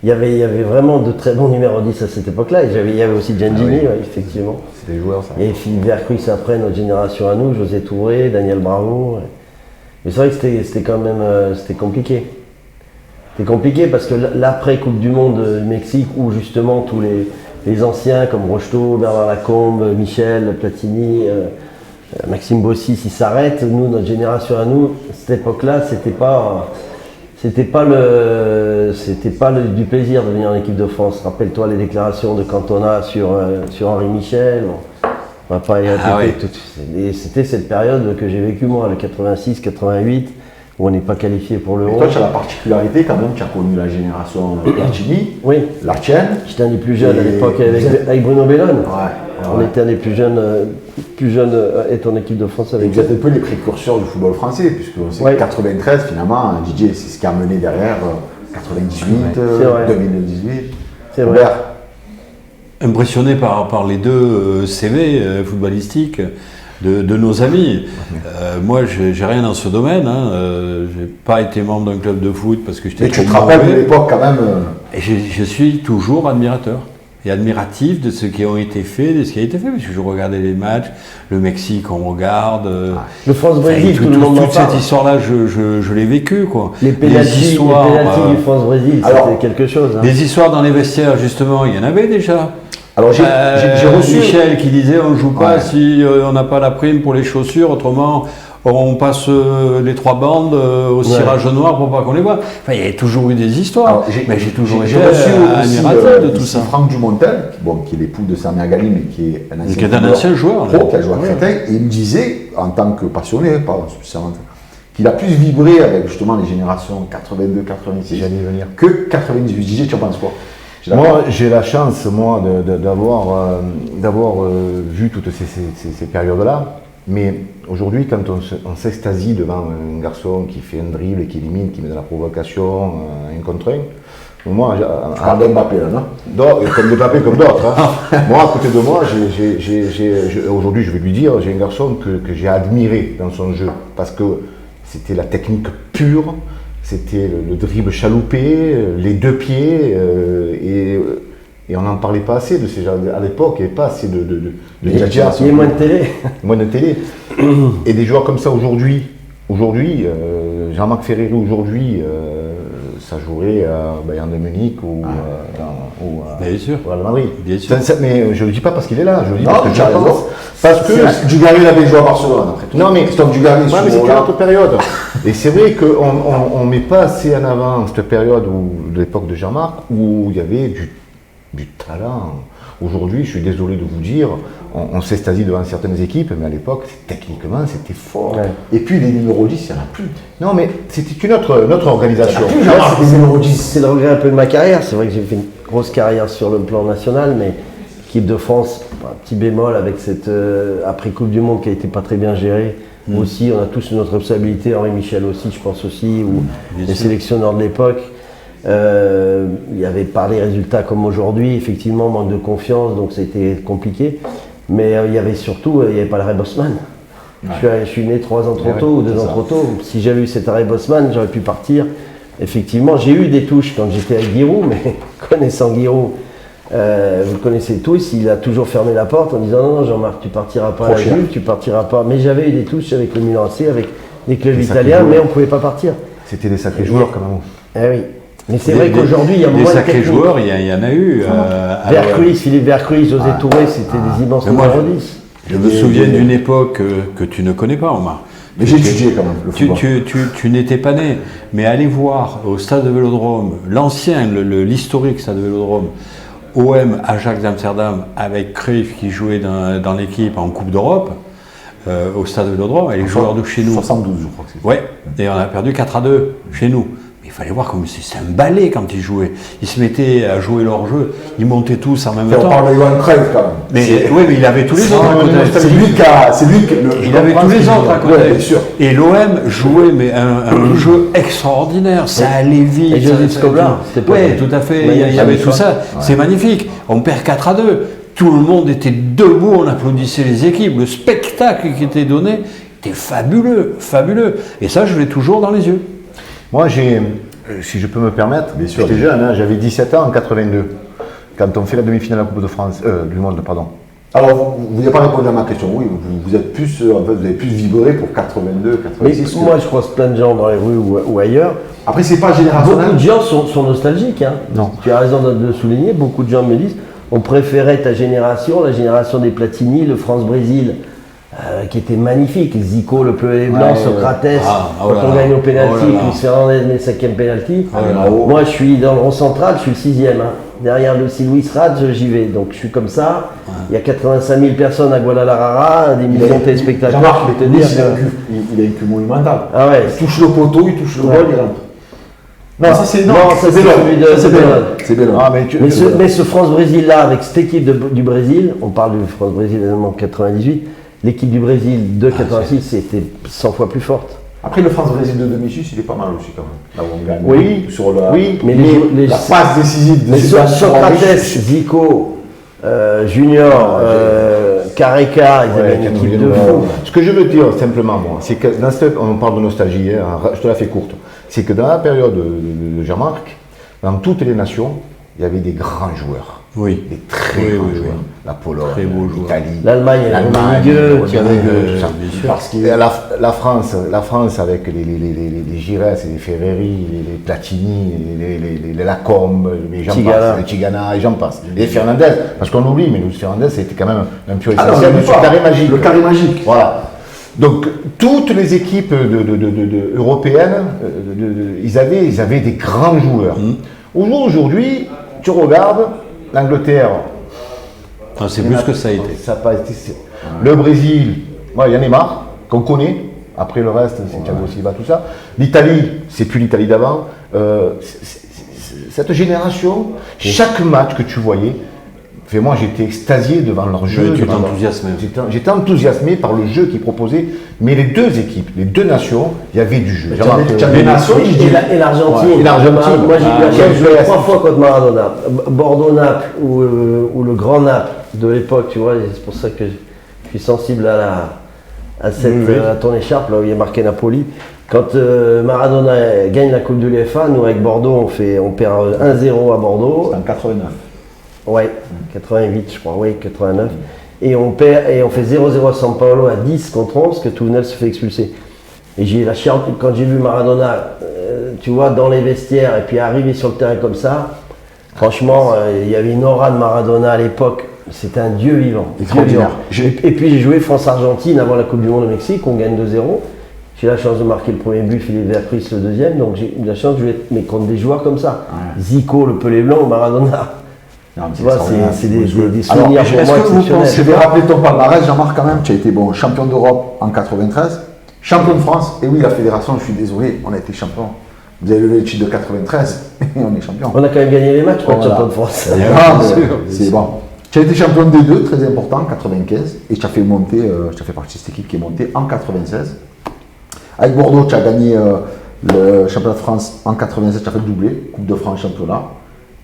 il y avait vraiment de très bons numéros 10 à cette époque-là. Et il y avait aussi Gengini, Ah oui. ouais, effectivement. C'est des joueurs, ça. Et Philippe Vercruis après, notre génération à nous, José Touré, Daniel Bravo. Ouais. Mais c'est vrai que c'était quand même c'était compliqué. C'était compliqué parce que l'après Coupe du Monde du Mexique, où justement tous les anciens comme Rocheteau, Bernard Lacombe, Michel, Platini, Maxime Bossis, ils s'arrêtent. Nous, notre génération à nous, cette époque-là, c'était pas du plaisir de venir en équipe de France. Rappelle-toi les déclarations de Cantona sur Henri Michel. Bon, on va pas y répéter oui. tout. Et c'était cette période que j'ai vécue moi, le 86-88, où on n'est pas qualifié pour Et l'Euro. toi, tu as la particularité quand même, tu as connu la génération Platini, Oui, la tienne. j'étais un des plus jeunes à Et l'époque vous êtes- avec Bruno Bellone. On Ouais. était un des plus jeunes à être en équipe de France Et avec vous êtes un peu les précurseurs du football français, puisque on sait Ouais. que 93, finalement, Didier, c'est ce qui a mené derrière 98, C'est vrai. 2018. C'est vrai. Robert, Impressionné par les deux CV footballistiques de nos amis. Moi, j'ai rien dans ce domaine. J'ai pas été membre d'un club de foot parce que j'étais et tu trop te rappelles de mauvais. l'époque quand même. Et je suis toujours admirateur et admiratif de ce qui a été fait, de ce qui a été fait, parce que je regardais les matchs, le Mexique, on regarde. le France-Brésil, Enfin, tout le monde en toute parle. cette histoire-là, je l'ai vécue, quoi. Les pénaltys histoires, du France-Brésil, alors, c'était quelque chose. Hein. des histoires dans les vestiaires, justement, il y en avait déjà. Alors j'ai reçu. Michel qui disait on ne joue pas Ouais. si on n'a pas la prime pour les chaussures, autrement on passe les 3 bandes au cirage noir pour pas qu'on les voit. Enfin, il y a toujours eu des histoires, Alors, mais j'ai toujours été j'ai reçu aussi admiratif de tout ici ça. Franck Dumontel, qui est l'époux de Samia Gali, mais qui est un Qui est un ancien joueur. pro, qui a joué à Créteil, et il me disait, en tant que passionné, pas spécialement, qu'il a plus vibré avec justement les générations 82, 86 J'allais y venir. que 98. Didier, tu en penses quoi? Tu es d'accord? Moi, j'ai la chance, moi, d'avoir vu toutes ces périodes-là. Mais aujourd'hui, quand on s'extasie devant un garçon qui fait un dribble, qui élimine, qui met de la provocation, un contre un, Moi, Tu parles d'Mbappé là, non? comme Mbappé, comme d'autres. Hein. Moi, à côté de moi, aujourd'hui, je vais lui dire, j'ai un garçon que j'ai admiré dans son jeu parce que c'était la technique pure, c'était le dribble chaloupé, les deux pieds, et on n'en parlait pas assez de ces gens. À l'époque, il n'y avait pas assez de médias. Il y a moins de télé. Moins de télé. Et des joueurs comme ça aujourd'hui, Jean-Marc Ferreri aujourd'hui, ça jouerait à Bayern de Munich ou Bien sûr. à Madrid. Bien sûr. Mais je ne le dis pas parce qu'il est là, je le dis Non, parce que tu as raison. Parce que Dugarry avait joué à Barcelone après tout. non mais Christophe Dugarry, ouais, mais c'était une autre période. Et c'est vrai qu'on ne met pas assez en avant cette période de l'époque de Jean-Marc où il y avait du talent. Aujourd'hui, je suis désolé de vous dire, on s'extasie devant certaines équipes, mais à l'époque, techniquement, c'était fort. Ouais. Et puis les numéros 10, il n'y en a plus. Non, mais c'était une autre organisation. Il n'y en a plus, Jean-Marc, les numéros 10. C'est le regret un peu de ma carrière. C'est vrai que j'ai fait une grosse carrière sur le plan national, mais l'équipe de France, un petit bémol avec cette après-Coupe du Monde qui a été pas très bien gérée. Aussi, on a tous notre responsabilité, Henri Michel aussi, je pense aussi, ou les sélectionneurs de l'époque. Il n'y avait pas les résultats comme aujourd'hui, effectivement, manque de confiance, donc c'était compliqué. Mais il y avait surtout, il n'y avait pas l'arrêt Bosman. Je suis né 3 ans trop tôt ou 2 ans trop tôt. Si j'avais eu cet arrêt Bosman, j'aurais pu partir. Effectivement, j'ai eu des touches quand j'étais avec Giroud, mais connaissant Giroud, vous le connaissez tous, il a toujours fermé la porte en disant non, Jean-Marc, tu partiras pas à la Juve, tu partiras pas. Mais j'avais eu des touches avec le Milan AC, avec des clubs italiens, mais on ne pouvait pas partir. C'était des sacrés joueurs quand même. Eh oui. Mais c'est vrai qu'aujourd'hui, il y a moins de sacrés technique. joueurs, il y en a eu. Philippe Vercruis, José Touré, c'était des immenses Mais moi, numéros 10. Je me souviens d'une époque que tu ne connais pas, Omar. Mais j'ai étudié quand même le football. Tu n'étais pas né, mais allez voir au stade de Vélodrome, l'ancien, l'historique stade de Vélodrome, OM Ajax d'Amsterdam avec Cruyff qui jouait dans l'équipe en Coupe d'Europe, au stade de Vélodrome, et les joueurs de chez nous. 72, je crois que c'est. Ouais, et on a perdu 4-2 chez nous. Il fallait voir comme c'est un balai quand ils jouaient. Ils se mettaient à jouer leur jeu, ils montaient tous en même temps. On parle de Johan Cruyff quand même. Mais oui, mais il avait tous les autres à côté. C'est lui qui Il avait tous les autres à côté. Ouais, bien sûr. Et l'OM jouait mais un jeu extraordinaire. Ça allait vite. Et Joseph Scoblar, c'était pas Oui, mal. tout à fait. Il y avait tout ça. C'est magnifique. On perd 4-2. Tout le monde était debout. On applaudissait les équipes. Le spectacle qui était donné était fabuleux, fabuleux. Et ça, je l'ai toujours dans les yeux. Moi, si je peux me permettre, j'étais jeune, hein, j'avais 17 ans en 82, quand on fait la demi-finale de la Coupe de France, du Monde, pardon. Alors, vous n'avez pas répondu à ma question. Oui, vous êtes plus, en fait, vous avez plus vibré pour 82, Mais 86. moi, je croise plein de gens dans les rues ou ailleurs. Après, c'est pas générationnel. Beaucoup de gens sont nostalgiques. Hein. Non. Tu as raison de le souligner. Beaucoup de gens me disent on préférait ta génération, la génération des Platini, le France-Brésil, qui était magnifique. Zico, le bleu et les blancs, Socrates, quand on gagne au pénalty, Luis Fernandez met le 5e pénalty. Moi, je suis dans le rond central, je suis le 6e. Hein. Derrière le Luis Rad, j'y vais. Donc, je suis comme ça. Il y a 85 000 personnes à Guadalajara, des millions de téléspectateurs. Jean-Marc, Je peux te dire il a une cul monumentale. Ah ouais. Il touche le poteau, il touche le bol, il rentre. Non, ça c'est celui de Bellone. C'est Bellone. Ah, Mais ce France-Brésil-là, avec cette équipe du Brésil, on parle du France-Brésil évidemment 98, l'équipe du Brésil de 86 c'était 100 fois plus forte. Après, le France-Brésil de 2006, il est pas mal aussi quand même. Là où on gagne. Oui, sur mais la passe décisive de Socrates, Zico, Junior, Careca, ils avaient une équipe de fou. Ce que je veux dire simplement, moi, c'est que on parle de nostalgie, hein, je te la fais courte, c'est que dans la période de Jean-Marc, dans toutes les nations, il y avait des grands joueurs. Oui. Des très grands joueurs. La Pologne, l'Italie, l'Allemagne, qui avait tout ça. Parce que La France avec les Giresse, les Ferreri, les Platini, les Lacombe, les Tigana et j'en passe. Et Fernandez, parce qu'on oublie, mais Luis Fernandez c'était quand même un pur essentiel de ce carré magique. Le carré magique. Voilà. Donc toutes les équipes européennes, ils avaient des grands joueurs. Aujourd'hui, tu regardes l'Angleterre. C'est plus que ça a été. Ça a pas été. Le Brésil, il y en a marre, qu'on connaît. Après le reste, c'est Thiago Silva, tout ça. L'Italie, c'est plus l'Italie d'avant. Cette génération, chaque match que tu voyais, Enfin, moi, j'étais extasié devant leur jeu. Tu devant leur- t'enthousiasmais. J'étais enthousiasmé par le jeu qu'ils proposaient, mais les deux équipes, les deux nations, il y avait du jeu. Tu avais Nations, Et l'Argentine. Ouais, et l'Argentine. Moi, j'ai eu la Ah, chance de jouer ouais, 3 c'est- fois contre Maradona. Bordeaux-Naples ou le Grand Naples de l'époque, tu vois. Et c'est pour ça que je suis sensible à ton écharpe, là où il y a marqué Napoli. Quand Maradona gagne la Coupe de l'UEFA, nous avec Bordeaux, on perd 1-0 à Bordeaux. en 89. Ouais, 88 je crois, oui, 89. Et on perd et on fait 0-0 à São Paulo à 10 contre 11, que Tounel se fait expulser. Et j'ai eu la chair, quand j'ai vu Maradona, tu vois, dans les vestiaires et puis arriver sur le terrain comme ça, franchement, il y avait une aura de Maradona à l'époque. C'était un dieu vivant. Extraordinaire. Et puis j'ai joué France-Argentine avant la Coupe du Monde au Mexique, on gagne 2-0. J'ai la chance de marquer le premier but, Philippe Verpris le deuxième, donc j'ai eu la chance de jouer mais contre des joueurs comme ça. Ouais. Zico, le Pelé blanc ou Maradona. Non, mais Tu vois, extraordinaire. c'est des souvenirs Alors, pour moi est-ce que vous exceptionnels. pensez, je vais rappeler ton palmarès, Jean-Marc, quand même, tu as été bon, champion d'Europe en 93, champion de France, et oui, la fédération, je suis désolé, on a été champion. Vous avez levé le titre de 93, et on est champion. On a quand même gagné les matchs, pas de Voilà. champion de France. Ah, Bien mais sûr. c'est bon. Tu as été champion des deux, très important, en 95, et tu as fait monter, tu as fait partie de cette équipe qui est montée en 96. Avec Bordeaux, tu as gagné le championnat de France en 96, tu as fait le doublé, Coupe de France, championnat.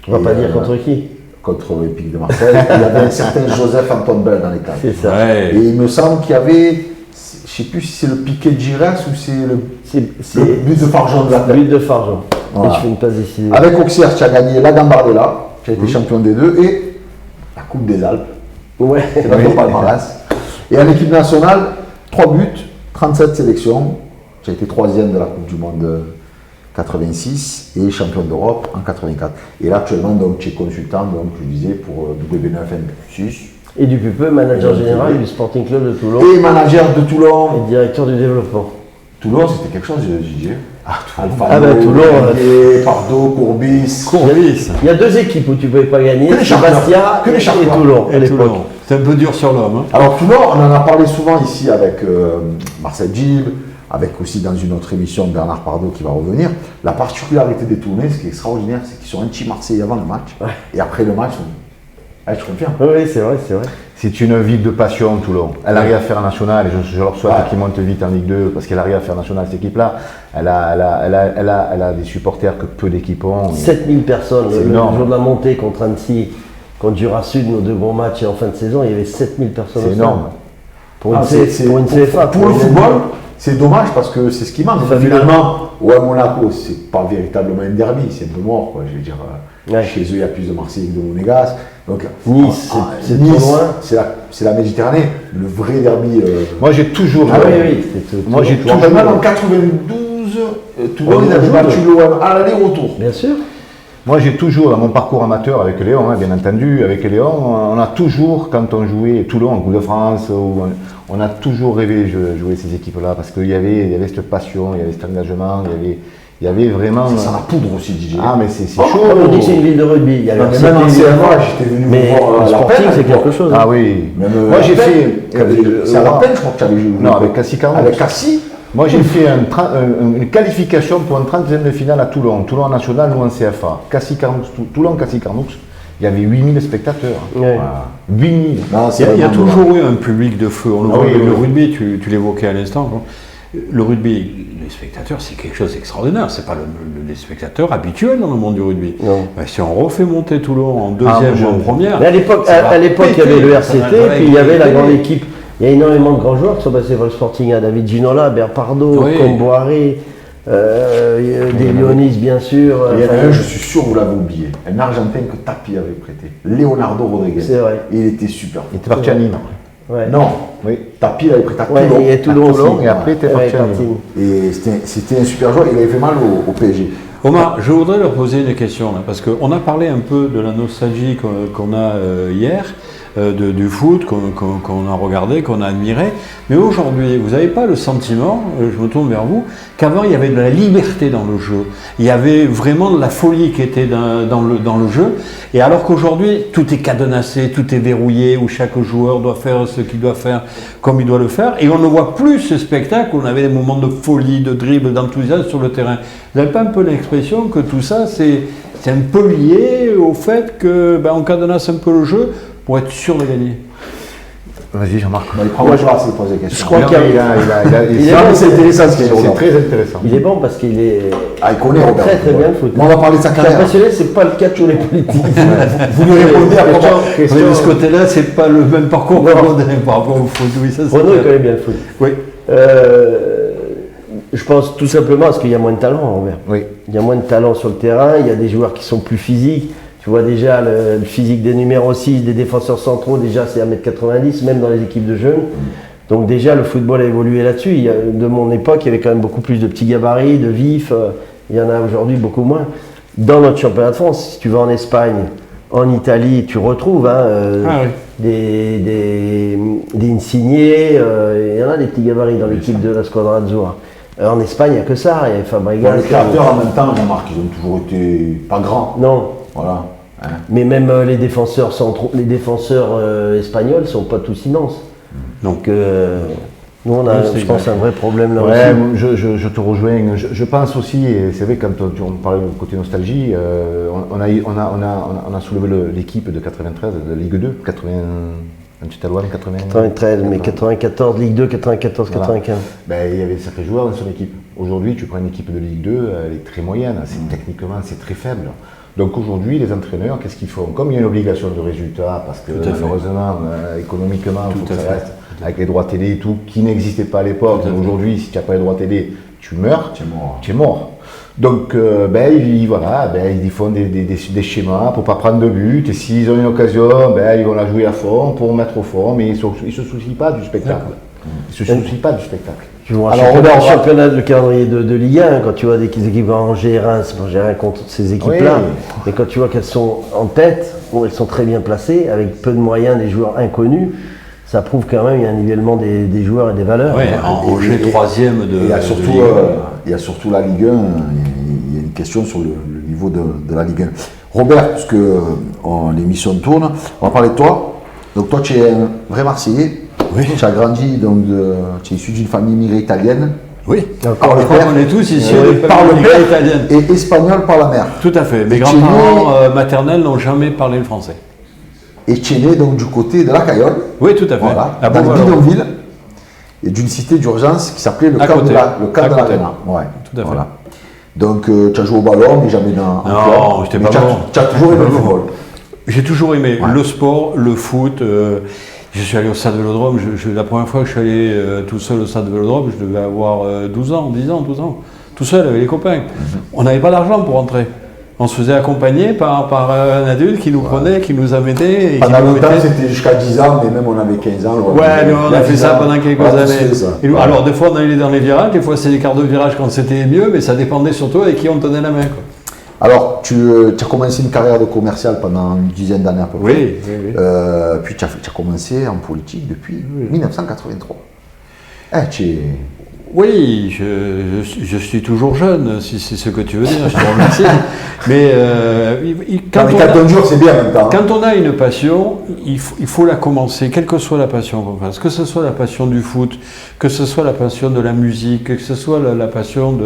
On va Et, pas dire contre qui. contre Olympique de Marseille. Il y avait un certain Joseph-Antoine Bell dans les cadres. C'est ça. Ouais. Et il me semble qu'il y avait, je ne sais plus si c'est le piqué de Giresse ou c'est C'est le but de Farjon de la tête. but de Farjon. Voilà. Et je fais une passe décisive. Avec Auxerre, tu as gagné la Gambardella, tu as été champion des deux, et la Coupe des Alpes. Ouais. C'est dans ton palmarès. Et en équipe nationale, 3 buts, 37 sélections. Tu as été 3e de la Coupe du Monde 86 et champion d'Europe en 84. Et là, actuellement, donc, tu es consultant, donc, je disais, pour W9M6 Et du Pupeux, manager Et général donc, du Sporting Club de Toulon et manager de Toulon. et directeur du développement. Toulon, c'était quelque chose, Didier. Alfano, Ah ben, Toulon, Guillet, Pardo, Courbis. Il y a deux équipes où tu ne pouvais pas gagner, Que les champions. Bastia Que les et champions. Toulon à Et l'époque. Toulon. C'est un peu dur sur l'homme. Hein. Alors Toulon, on en a parlé souvent ici avec Marcel Gilles, avec aussi dans une autre émission Bernard Pardo qui va revenir. La particularité des Toulonnais, ce qui est extraordinaire, c'est qu'ils sont anti-marseillais avant le match. Ouais. Et après le match, je confirme. Oui, c'est vrai, c'est vrai. C'est une ville de passion, Toulon. Elle arrive à faire national, et je leur souhaite qu'ils montent vite en Ligue 2, parce qu'elle arrive à faire national, cette équipe-là. Elle a des supporters que peu d'équipes ont. 7000 personnes C'est le énorme. jour de la montée contre Annecy, contre Jura Sud, nos deux gros matchs et en fin de saison, il y avait 7000 personnes. C'est au énorme. stade. Pour une, Ah, pour une CFA. pour le une- football, c'est dommage parce que c'est ce qui manque. C'est fabuleux. Finalement, ouais, Monaco, c'est pas véritablement un derby, c'est un peu mort. Quoi. Je veux dire, Ouais. chez eux, il y a plus de Marseillais que de Monégasque. Donc, Nice, c'est trop Nice, loin. c'est la Méditerranée. Le vrai derby. Moi, j'ai toujours. Ah oui, oui, c'était tout. Moi, j'ai Je me rappelle toujours. même en 92, Toulon, Ouais, ils avaient on battu joue. l'OM à l'aller-retour. Bien sûr. Moi, j'ai toujours, dans mon parcours amateur avec Léon, bien entendu, avec Léon, on a toujours, quand on jouait Toulon en Coupe de France, on a toujours rêvé de jouer ces équipes-là, parce qu'il y avait cette passion, il y avait cet engagement, il y avait vraiment. Ça sent la poudre aussi, DJ. Ah, mais c'est Oh, chaud. On dit que c'est une ville de rugby. Il y a Non, le mais même en RCT, évidemment. CFA, j'étais venu Mais vous voir le à la Sporting, peine, c'est quelque quoi. chose. Ah oui. Même, Moi, j'ai la fait. peine, c'est à la peine, je crois que tu avais joué. Non, avec Cassis Carnot. Avec Cassis. Moi, j'ai fait une qualification pour un 30e de finale à Toulon. Toulon en national, nous en CFA. Toulon, Cassis Carnot, il y avait 8000 spectateurs. Ouais. Voilà. 8000. Non, c'est Il y a vraiment toujours eu un public de feu. On le Ah voit oui, avec le oui. rugby, tu l'évoquais à l'instant. Quoi. Le rugby, les spectateurs, c'est quelque chose d'extraordinaire. C'est pas les spectateurs habituels dans le monde du rugby. Non. Ben, si on refait monter Toulon en deuxième ou en première. Mais à l'époque, ça va à l'époque, il y avait péter. le Ça va RCT, puis il y avait la péter. grande équipe. Il y a énormément de grands joueurs qui sont passés par le Sporting. David Ginola, Berpardo, Oui. Comboiré, des Lyonis, bien sûr. Il y en a Enfin, un, je suis sûr, vous l'avez oublié. Un Argentin que Tapi avait prêté. Leonardo Rodriguez. C'est vrai. Et il était super. Il était parti à Nîmes. ouais. Non, Oui. Tapi l'avait prêté à Ouais, Toulon. et Toulon aussi. Et après, il était Ouais, parti à parti. Nîmes. Et c'était un super joueur. Il avait fait mal au PSG. Omar, je voudrais leur poser une question, là, parce qu'on a parlé un peu de la nostalgie qu'on a hier, du foot, qu'on a regardé, qu'on a admiré, mais aujourd'hui, vous n'avez pas le sentiment, je me tourne vers vous, qu'avant il y avait de la liberté dans le jeu, il y avait vraiment de la folie qui était dans le jeu, et alors qu'aujourd'hui, tout est cadenassé, tout est verrouillé, où chaque joueur doit faire ce qu'il doit faire comme il doit le faire, et on ne voit plus ce spectacle où on avait des moments de folie, de dribble, d'enthousiasme sur le terrain. Vous n'avez pas un peu l'expression que tout ça, c'est un peu lié au fait que on cadenasse un peu le jeu pour être sûr de gagner? Vas-y, Jean-Marc. Il prend la place, il pose des questions. Je crois qu'il y a- Il est bon, c'est intéressant ce qu'il dit. C'est très intéressant. Il est bon parce qu'il est Il connaît Robert. très très bien le foot. Bon, on va parler de sa Je suis carrière. impressionné, c'est pas le cas de tous les politiques. Vous lui répondez à comment Oui, de ce côté-là, c'est pas le même parcours que Rodin par rapport au foot. Oui, ça, c'est Renaud, il clair. connaît bien le foot. Oui. Je pense tout simplement parce qu'il y a moins de talent, Robert. Oui. Il y a moins de talent sur le terrain, il y a des joueurs qui sont plus physiques. Tu vois déjà le physique des numéros 6, des défenseurs centraux, déjà c'est 1m90, même dans les équipes de jeunes. Donc déjà le football a évolué là-dessus. De mon époque, il y avait quand même beaucoup plus de petits gabarits, de vifs. Il y en a aujourd'hui beaucoup moins. Dans notre championnat de France, si tu vas en Espagne, en Italie, tu retrouves des Insigné, il y en a des petits gabarits dans l'équipe de la Squadra Azzurra. En Espagne, il n'y a que ça. Il y a Fabregas. Les créateurs en même temps, Jean-Marc, ils ont toujours été pas grands. Non. Voilà. Hein. Mais même les défenseurs espagnols sont pas tous immenses. Donc nous on a, je pense, un vrai problème là Ouais, aussi. je te rejoins. Je pense aussi, et c'est vrai quand on parlait du côté nostalgie, on a soulevé l'équipe de 93 de Ligue 2, 80. Tu t'as loin, 93, mais 94, Ligue 2, 94, Voilà. 95. Ben, il y avait de sacrés joueurs dans son équipe. Aujourd'hui, tu prends une équipe de Ligue 2, elle est très moyenne, techniquement c'est très faible. Donc aujourd'hui, les entraîneurs, qu'est-ce qu'ils font? Comme il y a une obligation de résultat, parce que malheureusement, économiquement, il faut que ça reste avec les droits télé et tout, qui n'existaient pas à l'époque. Aujourd'hui, si tu n'as pas les droits télé, tu meurs, tu es mort. Donc, ils font des schémas pour ne pas prendre de but. Et s'ils ont une occasion, ils vont la jouer à fond pour mettre au fond, mais ils ne se soucient pas du spectacle. Ils ne se soucient pas du spectacle. Tu vois, Alors, championnat, Robert, championnat de calendrier de Ligue 1, quand tu vois des équipes en Angers, Reims, j'ai rien contre ces équipes-là, mais quand tu vois qu'elles sont en tête, elles sont très bien placées, avec peu de moyens, des joueurs inconnus, ça prouve quand même qu'il y a un nivellement des joueurs et des valeurs. Ouais, Angers troisième de. Il y a de surtout, Ligue 1. il y a surtout la Ligue 1. Il y a une question sur le niveau de la Ligue 1. Robert, puisque l'émission tourne, on va parler de toi. Donc toi, tu es un vrai Marseillais. Oui. Tu as grandi, donc tu es issu d'une famille immigrée italienne. Oui, Par le je crois père. qu'on est tous ici Par le père italienne. et espagnol par la mère. Tout à fait. Mes Et tu es grands-parents maternels n'ont jamais parlé le français. Et tu es né donc du côté de la Cayolle, Oui, tout à fait. voilà, À dans le Beauvallon. bidonville, et d'une cité d'urgence qui s'appelait le À camp côté. de À côté. l'Arena. Ouais, Tout à fait. Donc tu as joué au ballon, mais jamais dans un Non, club. j'étais Mais pas bon. tu as toujours aimé le football. J'ai toujours aimé le sport, le foot. Je suis allé au stade Vélodrome. La première fois que je suis allé tout seul au stade Vélodrome, je devais avoir 12 ans, 10 ans, 12 ans. Tout seul avec les copains. On n'avait pas d'argent pour rentrer. On se faisait accompagner par un adulte qui nous prenait, qui nous amenait. Et Pendant qui nous longtemps, mettait... c'était jusqu'à 10 ans, mais même on avait 15 ans. Ouais, nous on a fait ça pendant quelques années. Ça. Et nous, alors, des fois on allait dans les virages, des fois c'est des quarts de virage quand c'était mieux, mais ça dépendait surtout avec qui on tenait la main. Quoi. Alors, tu as commencé une carrière de commercial pendant une dizaine d'années à peu près. Oui. Puis tu as commencé en politique depuis 1983. Tu es... Oui, je suis toujours jeune, si c'est ce que tu veux dire, je te remercie. Mais quand on dure, c'est bien en même temps. Quand on a une passion, il faut la commencer, quelle que soit la passion qu'on fasse. Que ce soit la passion du foot, que ce soit la passion de la musique, que ce soit la passion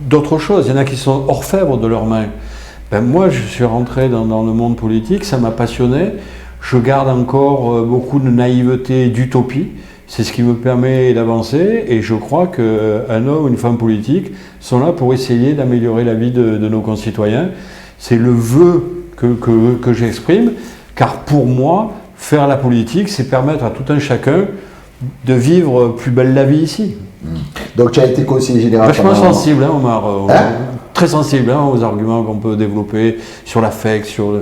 d'autres choses. Il y en a qui sont orfèvres de leurs mains. Ben moi, je suis rentré dans le monde politique, ça m'a passionné. Je garde encore beaucoup de naïveté, d'utopie. C'est ce qui me permet d'avancer et je crois qu'un homme ou une femme politique sont là pour essayer d'améliorer la vie de nos concitoyens. C'est le vœu que j'exprime, car pour moi, faire la politique, c'est permettre à tout un chacun de vivre plus belle la vie ici. Donc tu as été conseiller général. Vachement sensible, hein, Omar. Très sensible aux arguments qu'on peut développer sur l'affect, sur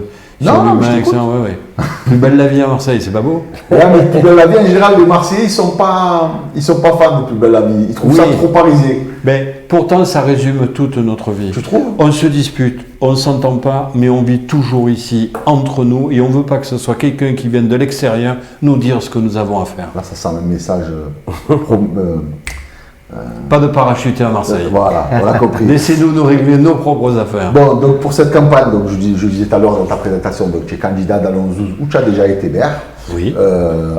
l'humain, etc. Ouais. Plus belle la vie à Marseille, c'est pas beau? Ouais, mais Plus belle la vie, en général, les Marseillais, ils sont pas fans de Plus belle la vie. Ils trouvent ça trop parisé. Mais pourtant, ça résume toute notre vie. Tu trouves? On se dispute, on ne s'entend pas, mais on vit toujours ici, entre nous, et on ne veut pas que ce soit quelqu'un qui vienne de l'extérieur nous dire ce que nous avons à faire. Là, ça sent un message... Pas de parachuter à Marseille. Voilà, on l'a compris. Laissez-nous nous régler nos propres affaires. Bon, donc pour cette campagne, donc je disais tout à l'heure dans ta présentation, donc tu es candidat dans l'11-12 où tu as déjà été maire, Oui.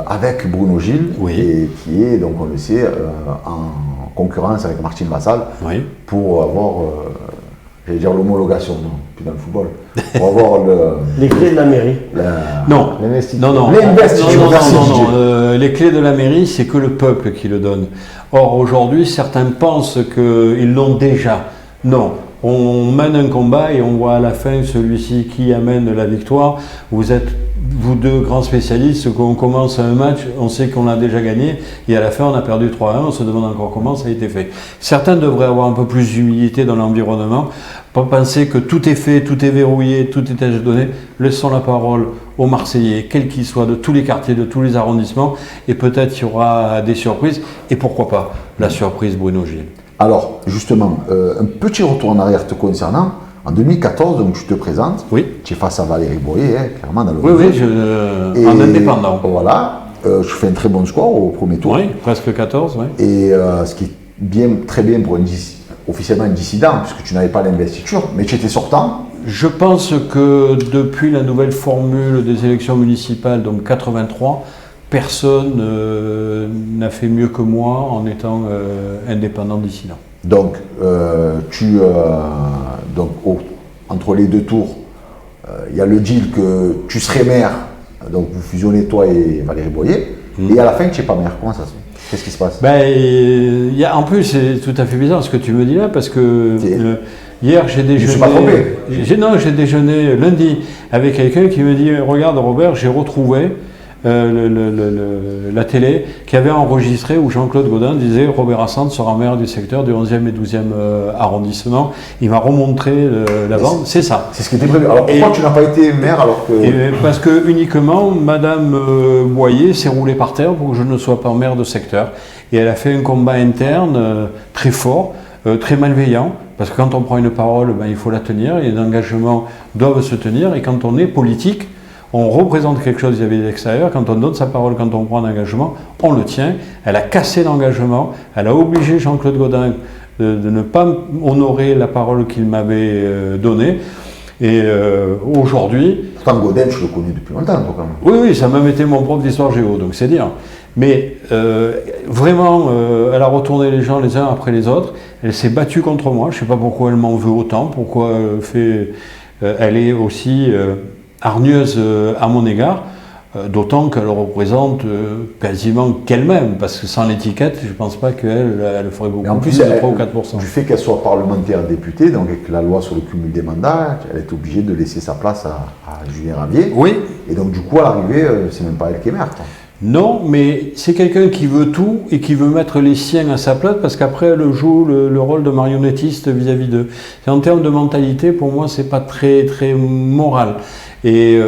avec Bruno Gilles, Oui. et qui est, donc on le sait, en concurrence avec Martine Vassal Oui. pour avoir J'allais dire l'homologation, non, plus dans le football. On va voir Les clés de la mairie. Non, L'investiture. non, non. L'investiture, Non, merci, non, Didier. non, les clés de la mairie, c'est que le peuple qui le donne. Or, aujourd'hui, certains pensent qu'ils l'ont déjà. Non. On mène un combat et on voit à la fin celui-ci qui amène la victoire. Vous êtes, vous deux grands spécialistes, quand on commence un match, on sait qu'on l'a déjà gagné et à la fin on a perdu 3-1, on se demande encore comment ça a été fait. Certains devraient avoir un peu plus d'humilité dans l'environnement, pas penser que tout est fait, tout est verrouillé, tout est déjà donné. Laissons la parole aux Marseillais, quels qu'ils soient, de tous les quartiers, de tous les arrondissements, et peut-être il y aura des surprises, et pourquoi pas la surprise Bruno Gilles. Alors, justement, un petit retour en arrière te concernant. En 2014, donc tu te présentes. Oui. Tu es face à Valérie Boyer, clairement dans le Oui, réseau. oui, en indépendant. Voilà. Je fais un très bon score au premier tour. Oui, presque 14, oui. Et ce qui est bien, très bien pour officiellement un dissident, puisque tu n'avais pas l'investiture, mais tu étais sortant. Je pense que depuis la nouvelle formule des élections municipales, donc 83, personne n'a fait mieux que moi en étant indépendant dissident. Donc, entre les deux tours, il y a le deal que tu serais maire, donc vous fusionnez toi et Valérie Boyer, et à la fin tu n'es pas maire. Comment ça se fait? Qu'est-ce qui se passe? En plus, c'est tout à fait bizarre ce que tu me dis là, parce que hier j'ai déjeuné. Je ne suis pas trompé. J'ai déjeuné lundi avec quelqu'un qui me dit regarde Robert, j'ai retrouvé la télé qui avait enregistré où Jean-Claude Gaudin disait Robert Assante sera maire du secteur du 11e et 12e arrondissement. Il m'a remontré la bande, c'est ça. C'est ce qui était prévu. Alors pourquoi tu n'as pas été maire alors que... Parce que uniquement Madame Boyer s'est roulée par terre pour que je ne sois pas maire de secteur. Et elle a fait un combat interne très fort, très malveillant. Parce que quand on prend une parole, il faut la tenir, et les engagements doivent se tenir. Et quand on est politique, on représente quelque chose vis-à-vis de l'extérieur. Quand on donne sa parole, quand on prend un engagement, on le tient. Elle a cassé l'engagement. Elle a obligé Jean-Claude Gaudin de ne pas honorer la parole qu'il m'avait donnée. Et aujourd'hui... Pourtant Gaudin, je le connais depuis longtemps, toi, quand même. Oui, ça m'a été mon prof d'histoire géo, donc c'est dire. Mais vraiment, elle a retourné les gens les uns après les autres. Elle s'est battue contre moi. Je ne sais pas pourquoi elle m'en veut autant, pourquoi elle est aussi... hargneuse à mon égard, d'autant qu'elle représente quasiment qu'elle-même, parce que sans l'étiquette, je ne pense pas qu'elle elle ferait beaucoup Mais en plus, de 3 ou 4%. Du fait qu'elle soit parlementaire députée, donc avec la loi sur le cumul des mandats, elle est obligée de laisser sa place à Julien Ravier. Oui. Et donc du coup, à l'arrivée, c'est même pas elle qui est maire. Quoi. Non, mais c'est quelqu'un qui veut tout et qui veut mettre les siens à sa place, parce qu'après, elle joue le rôle de marionnettiste vis-à-vis d'eux. En termes de mentalité, pour moi, c'est pas très, très moral. Et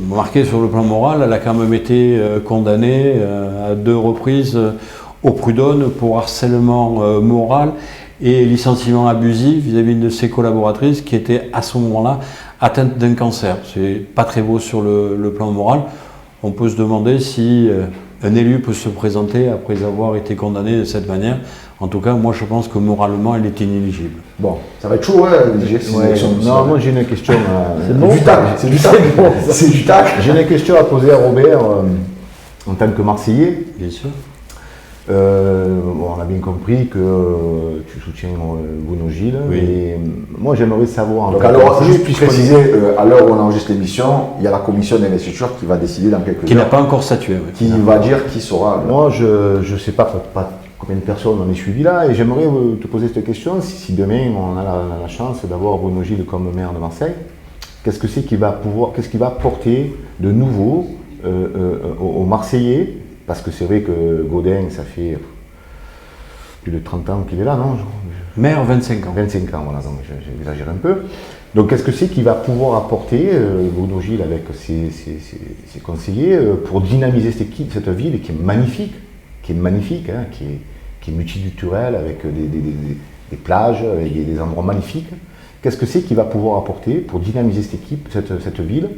marqué sur le plan moral, elle a quand même été condamnée à 2 reprises au prud'homme pour harcèlement moral et licenciement abusif vis-à-vis de ses collaboratrices qui étaient à ce moment-là atteintes d'un cancer. C'est pas très beau sur le plan moral. On peut se demander si un élu peut se présenter après avoir été condamné de cette manière. En tout cas, moi je pense que moralement, elle est inéligible. Bon, ça va être chaud, Non, moi j'ai une question. C'est du tac, c'est du tac. C'est du tac. J'ai une question à poser à Robert en tant que Marseillais. Bien sûr. On a bien compris que tu soutiens Bruno Gilles. Oui. Et moi j'aimerais savoir. Donc alors, juste puis préciser, à l'heure où on enregistre l'émission, il y a la commission d'investiture qui va décider dans quelques Qui heures. n'a pas encore statué. Oui. Qui va dire qui sera. Moi je ne sais pas combien de personnes on est suivi là, et j'aimerais te poser cette question. Si demain on a la chance d'avoir Bruno Gilles comme maire de Marseille, qu'est-ce qu'il va apporter de nouveau aux Marseillais? Parce que c'est vrai que Gaudin, ça fait plus de 30 ans qu'il est là, non? Maire, 25 ans. 25 ans, voilà, donc j'exagère un peu. Donc qu'est-ce que c'est qu'il va pouvoir apporter, Bruno Gilles, avec ses conseillers, pour dynamiser cette ville qui est magnifique, hein, qui est multiculturelle, avec des plages, avec des endroits magnifiques. Qu'est-ce que c'est qu'il va pouvoir apporter pour dynamiser cette ville,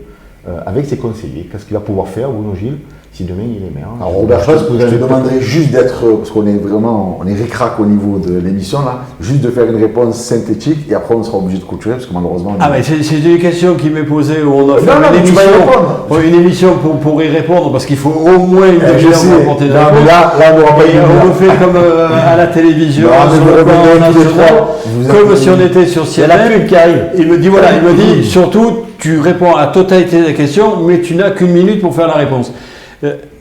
avec ses conseillers? Qu'est-ce qu'il va pouvoir faire, Bruno Gilles, si demain il est maire. Alors Robert, je te demanderais juste d'être, parce qu'on est vraiment, on est ric-rac au niveau de l'émission là, juste de faire une réponse synthétique et après on sera obligé de clôturer parce que malheureusement... Ah mais c'est une question qui m'est posée où on a fait une émission pour y répondre parce qu'il faut au moins une demi-heure pour apporter des réponses. Là on n'aura pas une on le fait comme à la télévision, comme si on était sur CNN. Il me dit voilà, il me dit surtout tu réponds à la totalité des questions mais tu n'as qu'une minute pour faire la réponse.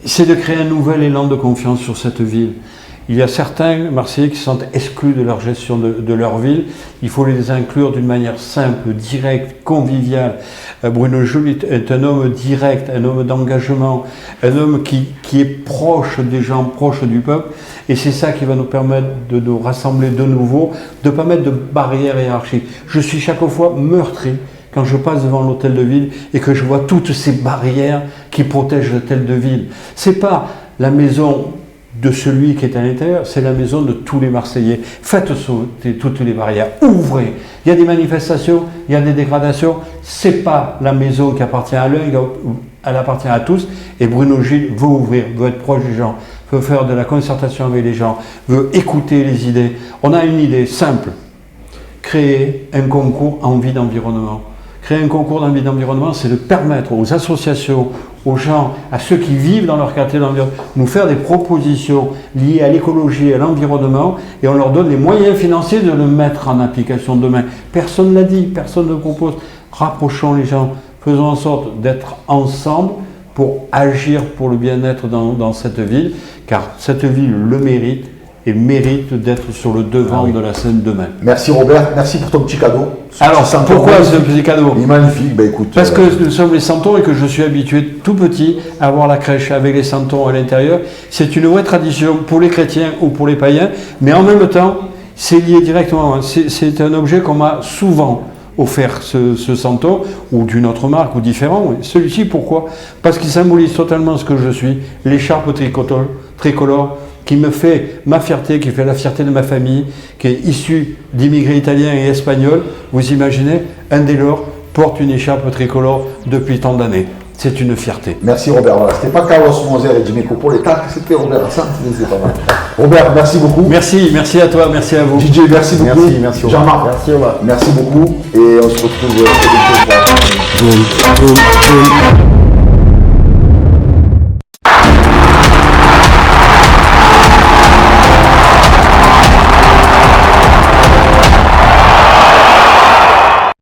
C'est de créer un nouvel élan de confiance sur cette ville. Il y a certains Marseillais qui se sentent exclus de leur gestion de leur ville. Il faut les inclure d'une manière simple, directe, conviviale. Bruno Jules est un homme direct, un homme d'engagement, un homme qui est proche des gens, proche du peuple. Et c'est ça qui va nous permettre de nous rassembler de nouveau, de ne pas mettre de barrières hiérarchiques. Je suis chaque fois meurtri quand je passe devant l'hôtel de ville et que je vois toutes ces barrières qui protègent l'hôtel de ville. C'est pas la maison de celui qui est à l'intérieur, c'est la maison de tous les Marseillais. Faites sauter toutes les barrières, ouvrez. Il y a des manifestations, il y a des dégradations, c'est pas la maison qui appartient à l'un, elle appartient à tous. Et Bruno Gilles veut ouvrir, veut être proche des gens, veut faire de la concertation avec les gens, veut écouter les idées. On a une idée simple, créer un concours envie d'environnement. Créer un concours d'envie d'environnement, c'est de permettre aux associations, aux gens, à ceux qui vivent dans leur quartier d'environnement, nous faire des propositions liées à l'écologie et à l'environnement, et on leur donne les moyens financiers de le mettre en application demain. Personne ne l'a dit, personne ne le propose. Rapprochons les gens, faisons en sorte d'être ensemble pour agir pour le bien-être dans cette ville, car cette ville le mérite et mérite d'être sur le devant de la scène demain. Merci Robert, merci pour ton petit cadeau. Alors, pourquoi ce petit cadeau? Il est magnifique, écoute. Parce que nous sommes les Santons et que je suis habitué tout petit à avoir la crèche avec les Santons à l'intérieur. C'est une vraie tradition pour les chrétiens ou pour les païens, mais en même temps, c'est lié directement. C'est un objet qu'on m'a souvent offert, ce Santon, ou d'une autre marque, ou différent. Celui-ci, pourquoi? Parce qu'il symbolise totalement ce que je suis, l'écharpe tricolore, qui me fait ma fierté, qui fait la fierté de ma famille, qui est issue d'immigrés italiens et espagnols. Vous imaginez, un des leurs porte une écharpe tricolore depuis tant d'années. C'est une fierté. Merci Robert. Voilà, c'était pas Carlos Moser et Jimmy Copo, les tacs, c'était Robert. Ça, c'est pas mal. Robert, merci beaucoup. Merci à toi, merci à vous. DJ, merci beaucoup. Merci Jean-Marc, Merci Omar. merci beaucoup. Et on se retrouve très bientôt.